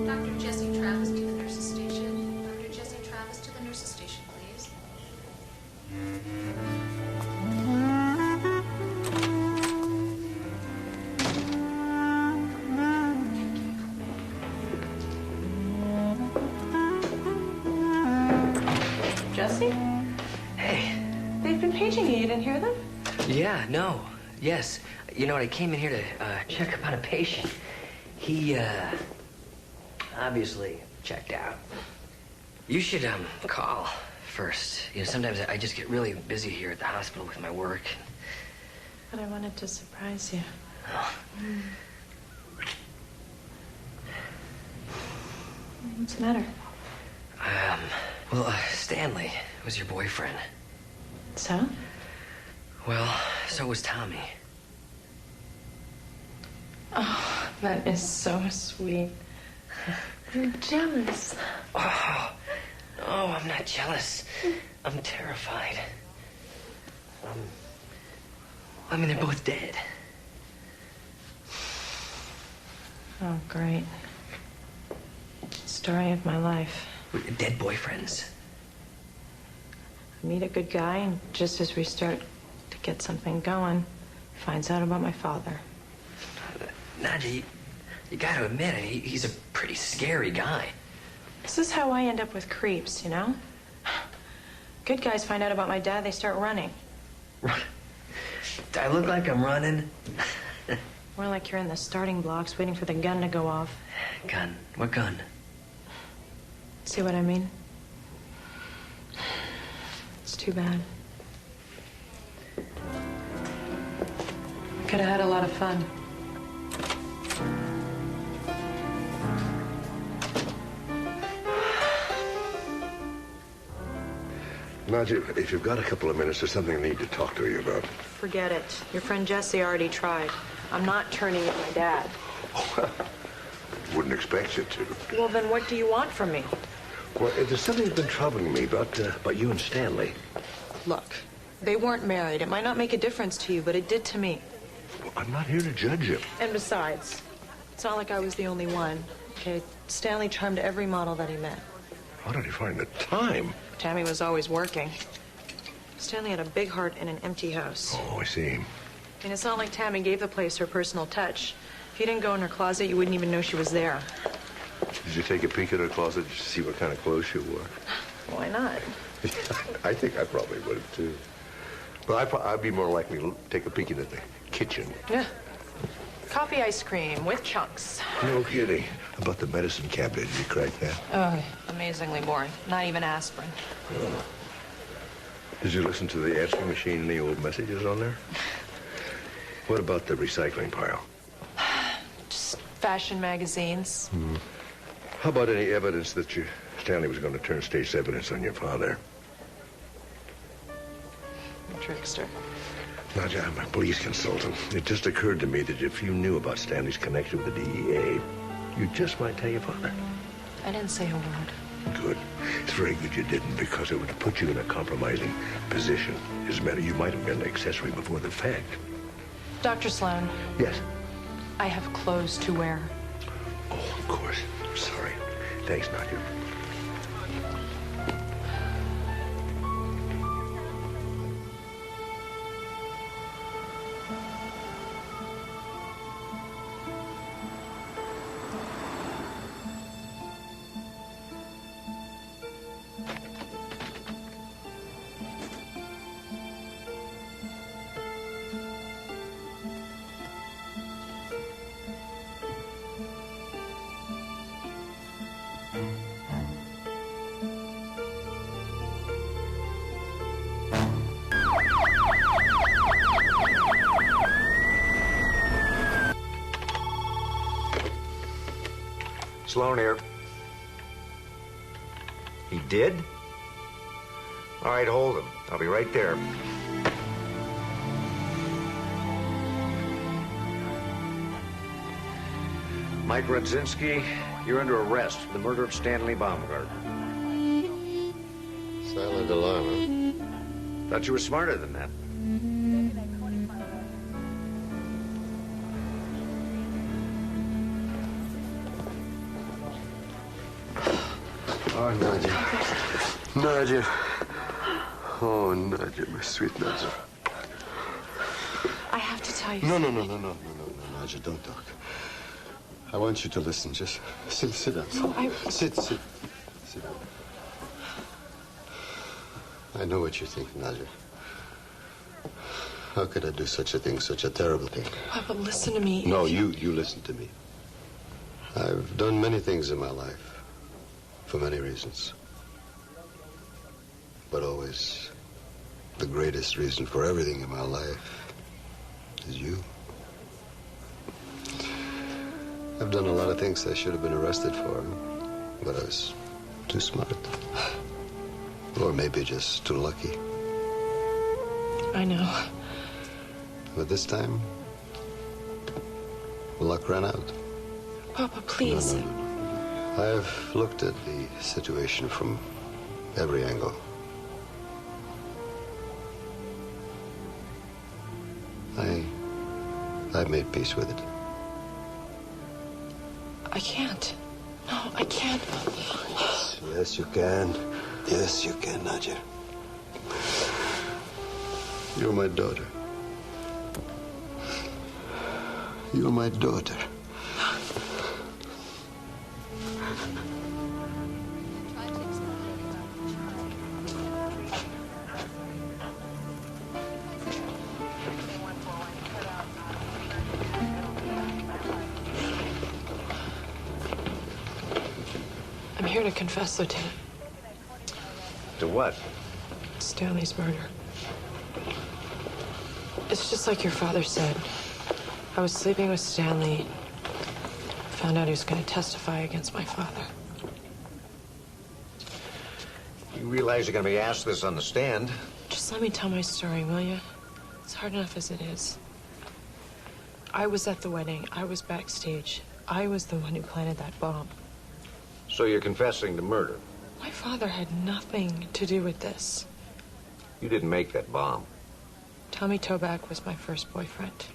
Dr. Jesse Travis to the nurse's station. Dr. Jesse Travis to the nurse's station, please. Jesse? Hey. They've been paging you. You didn't hear them? Yeah, no. Yes. You know what? I came in here to check up on a patient. He, obviously checked out. You should, call first. You know, sometimes I just get really busy here at the hospital with my work. But I wanted to surprise you. Oh. What's the matter? Well, Stanley was your boyfriend. So? Well, so was Tommy. Oh, that is so sweet. I'm jealous. Oh, no, I'm not jealous. I'm terrified. I mean, they're both dead. Oh, great. Story of my life. Dead boyfriends. I meet a good guy, and just as we start to get something going, finds out about my father. Nadja, you got to admit, he's a pretty scary guy. This is how I end up with creeps, you know? Good guys find out about my dad, they start running. Do I look like I'm running? More like you're in the starting blocks waiting for the gun to go off. Gun? What gun? See what I mean? It's too bad. Could have had a lot of fun. Nadja, if you've got a couple of minutes, there's something I need to talk to you about. Forget it. Your friend Jesse already tried. I'm not turning in my dad. Wouldn't expect you to. Well, then what do you want from me? Well, there's something that's been troubling me about you and Stanley. Look, they weren't married. It might not make a difference to you, but it did to me. Well, I'm not here to judge you. And besides, it's not like I was the only one. Okay, Stanley charmed every model that he met. How did he find the time? Tammy was always working. Stanley had a big heart in an empty house. Oh, I see. And it's not like Tammy gave the place her personal touch. If you didn't go in her closet, you wouldn't even know she was there. Did you take a peek at her closet to see what kind of clothes she wore? Why not? I think I probably would have, too. But I'd be more likely to take a peek into the kitchen. Yeah. Coffee ice cream with chunks. No kidding. About the medicine cabinet, did you crack that? Oh, amazingly boring. Not even aspirin. Oh. Did you listen to the answering machine and the old messages on there? What about the recycling pile? Just fashion magazines. How about any evidence that Stanley was going to turn state's evidence on your father? Trickster. Nadja, I'm a police consultant. It just occurred to me that if you knew about Stanley's connection with the DEA, you just might tell your father. I didn't say a word. Good. It's very good you didn't, because it would have put you in a compromising position. As a matter, you might have been an accessory before the fact. Dr. Sloan. Yes? I have clothes to wear. Oh, of course. Sorry. Thanks, Nadja. Sloan here. He did? All right, hold him. I'll be right there. Mike Rudzinski, you're under arrest for the murder of Stanley Baumgartner. Silent alarm, huh? Thought you were smarter than that. Oh, Nadja. Nadja. Oh, Nadja, my sweet Nadja. I have to tell you. No, Nadja, don't talk. I want you to listen. Just sit down. Sit down. I know what you think, Nadja. How could I do such a thing, such a terrible thing? Papa, listen to me. No, you listen to me. I've done many things in my life. For many reasons. But always, the greatest reason for everything in my life is you. I've done a lot of things I should have been arrested for, but I was too smart. Or maybe just too lucky. I know. But this time, luck ran out. Papa, please. No. I've looked at the situation from every angle. I've made peace with it. I can't. No, I can't. Yes, you can. Yes, you can, Nadja. You're my daughter. You're my daughter. here to confess, Lieutenant. To what? Stanley's murder. It's just like your father said. I was sleeping with Stanley. Found out he was going to testify against my father. You realize you're going to be asked this on the stand. Just let me tell my story, will you? It's hard enough as it is. I was at the wedding. I was backstage. I was the one who planted that bomb. So you're confessing to murder? My father had nothing to do with this. You didn't make that bomb. Tommy Toback was my first boyfriend.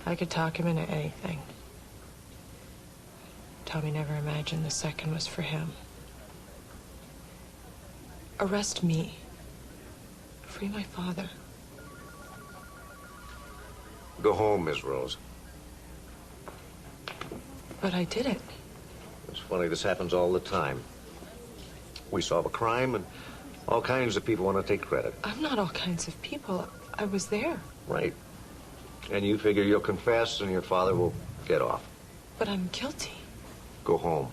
I could talk him into anything. Tommy never imagined the second was for him. Arrest me. Free my father. Go home, Miss Rose. But I did it. It's funny, this happens all the time. We solve a crime and all kinds of people want to take credit. I'm not all kinds of people. I was there. Right. And you figure you'll confess and your father will get off. But I'm guilty. Go home.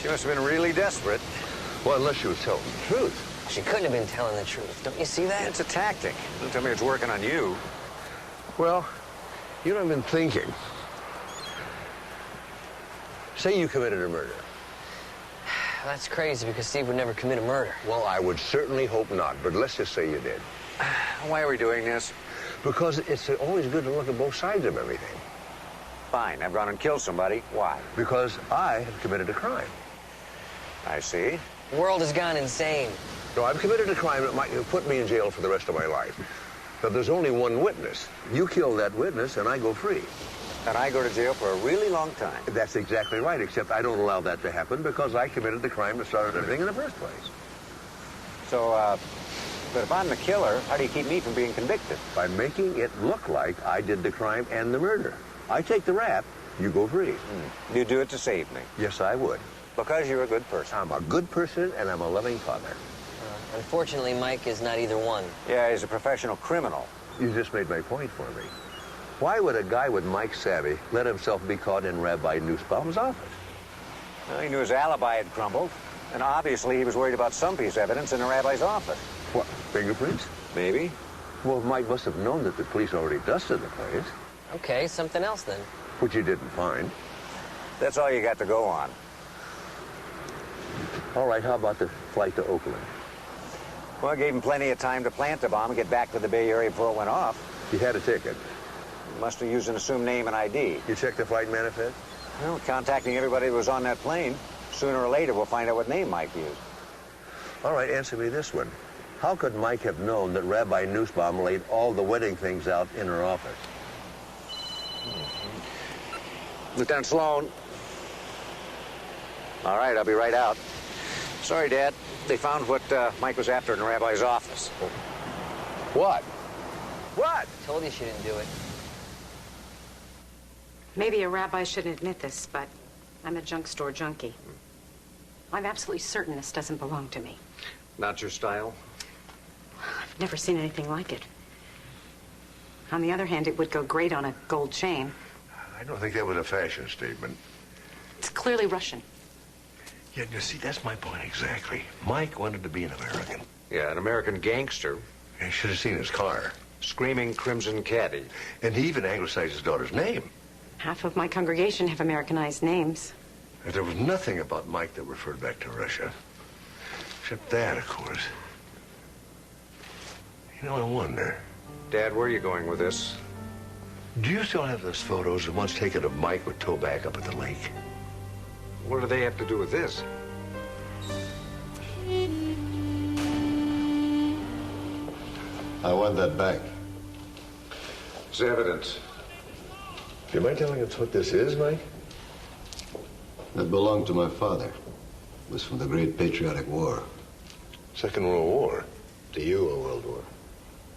She must have been really desperate. Well, unless she was telling the truth. She couldn't have been telling the truth. Don't you see that? It's a tactic. Don't tell me it's working on you. Well, you know, I've been thinking. Say you committed a murder. That's crazy because Steve would never commit a murder. Well, I would certainly hope not, but let's just say you did. Why are we doing this? Because it's always good to look at both sides of everything. Fine, I've gone and killed somebody. Why? Because I have committed a crime. I see. The world has gone insane. No, I've committed a crime that might put me in jail for the rest of my life. But there's only one witness. You kill that witness and I go free. And I go to jail for a really long time. That's exactly right, except I don't allow that to happen because I committed the crime that started everything in the first place. So, but if I'm the killer, how do you keep me from being convicted? By making it look like I did the crime and the murder. I take the rap, you go free. You do it to save me? Yes, I would. Because you're a good person. I'm a good person and I'm a loving father. Unfortunately, Mike is not either one. Yeah, he's a professional criminal. You just made my point for me. Why would a guy with Mike's savvy let himself be caught in Rabbi Nussbaum's office? Well, he knew his alibi had crumbled, and obviously he was worried about some piece of evidence in the rabbi's office. What, fingerprints? Maybe. Well, Mike must have known that the police already dusted the place. Okay, something else then. Which you didn't find. That's all you got to go on. All right, how about the flight to Oakland? Well, I gave him plenty of time to plant the bomb and get back to the Bay Area before it went off. He had a ticket. Must have used an assumed name and ID. You checked the flight manifest? Well, contacting everybody who was on that plane. Sooner or later, we'll find out what name Mike used. All right, answer me this one. How could Mike have known that Rabbi Nussbaum laid all the wedding things out in her office? Lieutenant Sloan. All right, I'll be right out. Sorry, Dad. They found what Mike was after in the rabbi's office. What? What? Told you she didn't do it. Maybe a rabbi shouldn't admit this, but I'm a junk store junkie. I'm absolutely certain this doesn't belong to me. Not your style? I've never seen anything like it. On the other hand, it would go great on a gold chain. I don't think that was a fashion statement. It's clearly Russian. Yeah, you see, that's my point exactly. Mike wanted to be an American. Yeah, an American gangster. You should have seen his car. Screaming Crimson Caddy. And he even anglicized his daughter's name. Half of my congregation have Americanized names. And there was nothing about Mike that referred back to Russia. Except that, of course. You know, I wonder. Dad, where are you going with this? Do you still have those photos, the ones taken of Mike with Toback up at the lake? What do they have to do with this? I want that back. It's evidence. Do you mind telling us what this is, Mike? That belonged to my father. It was from the Great Patriotic War. Second World War? To you, a world war.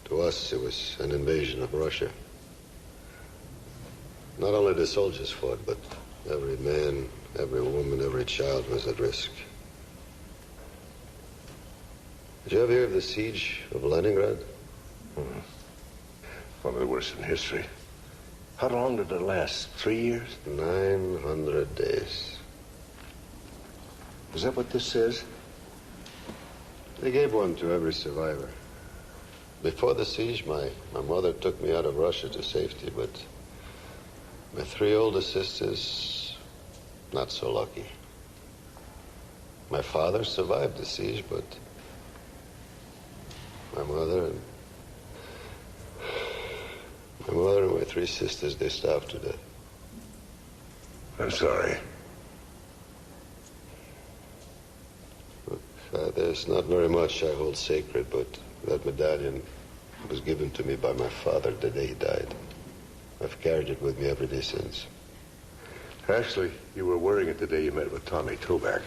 To us, it was an invasion of Russia. Not only the soldiers fought, but every man, every woman, every child was at risk. Did you ever hear of the siege of Leningrad? Well, one of the worst in history. How long did it last? 3 years? 900 days. Is that what this says? They gave one to every survivor. Before the siege, my mother took me out of Russia to safety, but my 3 older sisters, not so lucky. My father survived the siege, but my mother and my 3 sisters, they starved to death. I'm sorry. Look, there's not very much I hold sacred, but that medallion was given to me by my father the day he died. I've carried it with me every day since. Actually, you were wearing it the day you met with Tommy Toback.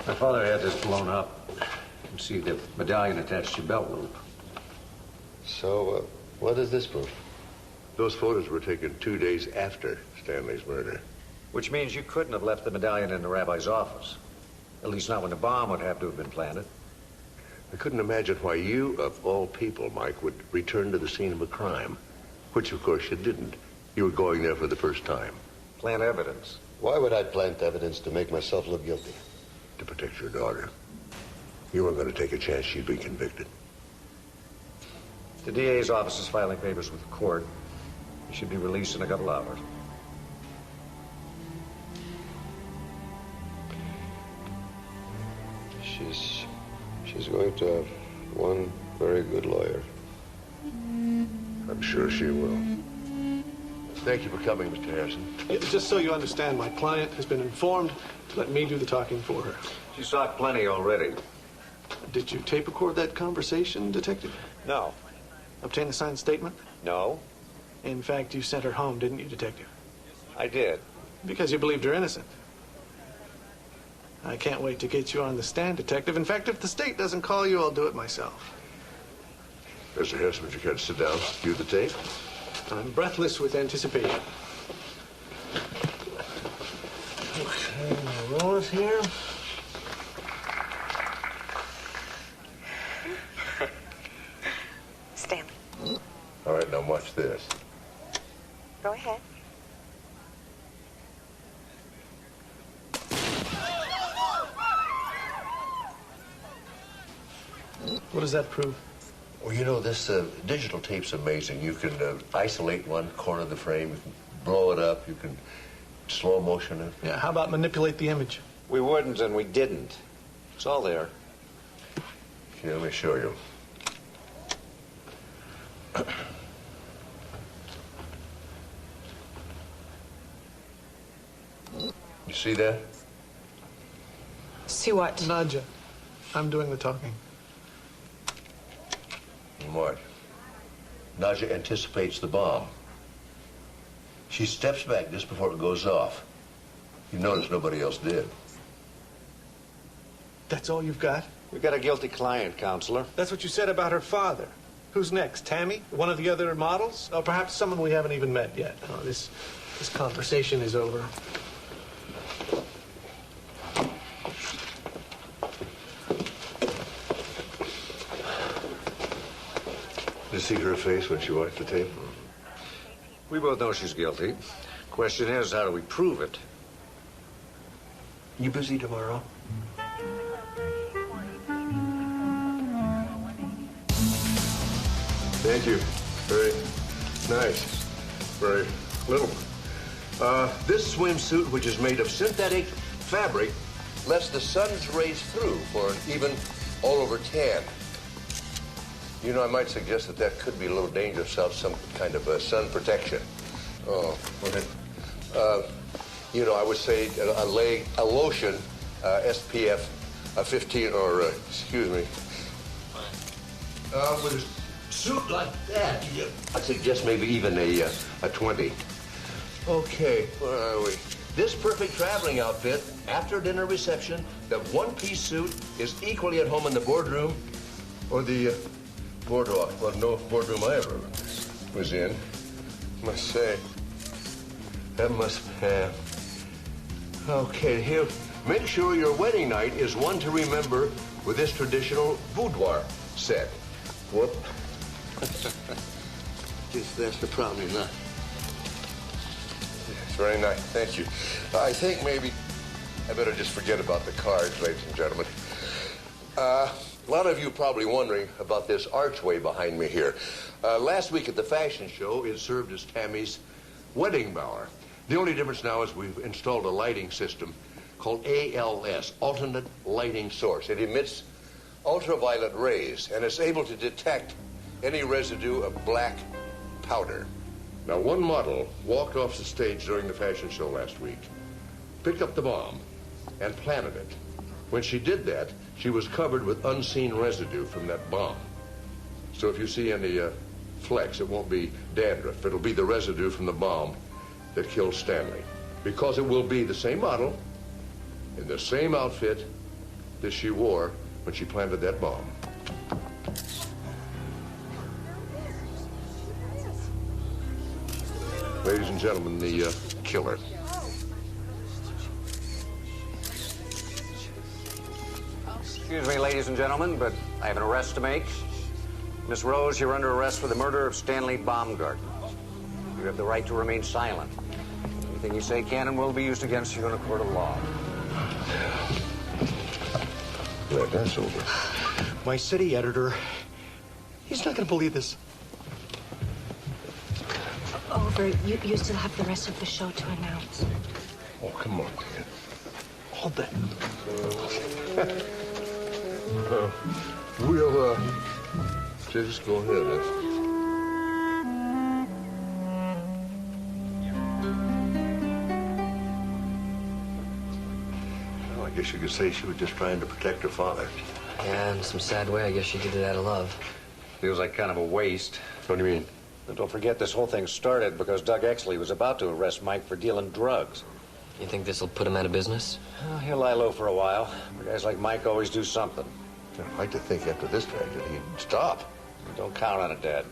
My father had this blown up. You can see the medallion attached to your belt loop. So, what does this prove? Those photos were taken 2 days after Stanley's murder. Which means you couldn't have left the medallion in the rabbi's office. At least not when the bomb would have to have been planted. I couldn't imagine why you, of all people, Mike, would return to the scene of a crime. Which, of course, you didn't. You were going there for the first time. Plant evidence. Why would I plant evidence to make myself look guilty? To protect your daughter. You weren't going to take a chance she'd be convicted. The DA's office is filing papers with the court. He should be released in a couple hours. She's going to have one very good lawyer. I'm sure she will. Thank you for coming, Mr. Harrison. Yeah, just so you understand, my client has been informed to let me do the talking for her. She's talked plenty already. Did you tape record that conversation, Detective? No. Obtain a signed statement? No. In fact, you sent her home, didn't you, Detective? I did. Because you believed her innocent. I can't wait to get you on the stand, Detective. In fact, if the state doesn't call you, I'll do it myself. Mr. Harrison, would you care to sit down, view the tape? I'm breathless with anticipation. Okay, roll us here. Stanley. All right, now watch this. Go ahead. What does that prove? Well, you know, this digital tape's amazing. You can isolate one corner of the frame, you can blow it up, you can slow motion it. Yeah, how about manipulate the image? We wouldn't and we didn't. It's all there. Okay, let me show you. You see that? See what? Nadja, I'm doing the talking. What? Nadja anticipates the bomb. She steps back just before it goes off. You notice nobody else did. That's all you've got? We've got a guilty client, counselor. That's what you said about her father. Who's next? Tammy? One of the other models? Or perhaps someone we haven't even met yet. Oh, this conversation is over. Did you see her face when she watched the tape? We both know she's guilty. Question is, how do we prove it? You busy tomorrow? Thank you. Very nice. Very little. This swimsuit, which is made of synthetic fabric, lets the sun's rays through for an even all-over tan. You know, I might suggest that that could be a little dangerous without some kind of sun protection. Oh, okay. You know, I would say a lotion, SPF 15, or, excuse me. With a suit like that, I'd suggest maybe even a 20. Okay, where are we? This perfect traveling outfit, after dinner reception, the one-piece suit is equally at home in the boardroom or the boardwalk. Well, no boardroom I ever was in. Must say, that must have. Okay, here. Make sure your wedding night is one to remember with this traditional boudoir set. Whoop. Guess that's the problem, you know. It's very nice. Thank you. I think maybe I better just forget about the cards, ladies and gentlemen. A lot of you probably wondering about this archway behind me here. Last week at the fashion show, it served as Tammy's wedding bower. The only difference now is we've installed a lighting system called ALS, Alternate Lighting Source. It emits ultraviolet rays, and it's able to detect any residue of black powder. Now, one model walked off the stage during the fashion show last week, picked up the bomb, and planted it. When she did that, she was covered with unseen residue from that bomb. So if you see any flecks, it won't be dandruff. It'll be the residue from the bomb that killed Stanley. Because it will be the same model, in the same outfit that she wore when she planted that bomb. Ladies and gentlemen, the killer. Excuse me, ladies and gentlemen, but I have an arrest to make. Miss Rose, you're under arrest for the murder of Stanley Baumgarten. You have the right to remain silent. Anything you say can and will be used against you in a court of law. Glad that's over. My city editor, he's not going to believe this. Over. You still have the rest of the show to announce. Oh, come on, man. Hold that. We'll, just go ahead. Well, I guess you could say she was just trying to protect her father. Yeah, in some sad way, I guess she did it out of love. Feels like kind of a waste. What do you mean? But don't forget, this whole thing started because Doug Exley was about to arrest Mike for dealing drugs. You think this will put him out of business? Well, he'll lie low for a while. Guys like Mike always do something. I'd like to think after this tragedy he'd stop. Don't count on it, Dad.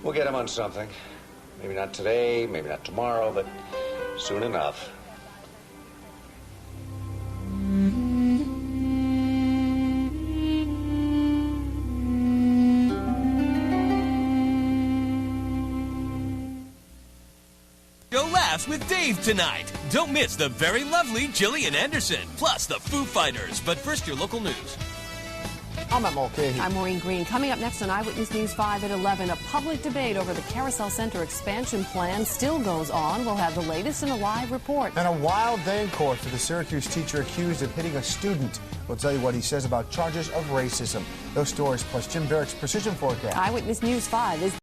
We'll get him on something. Maybe not today, maybe not tomorrow, but soon enough. Go laughs with Dave tonight. Don't miss the very lovely Gillian Anderson, plus the Foo Fighters. But first, your local news. I'm Matt Mulcahy. I'm Maureen Green. Coming up next on Eyewitness News 5 at 11, a public debate over the Carousel Center expansion plan still goes on. We'll have the latest in a live report. And a wild day in court for the Syracuse teacher accused of hitting a student. We'll tell you what he says about charges of racism. Those stories plus Jim Barrett's precision forecast. Eyewitness News 5 is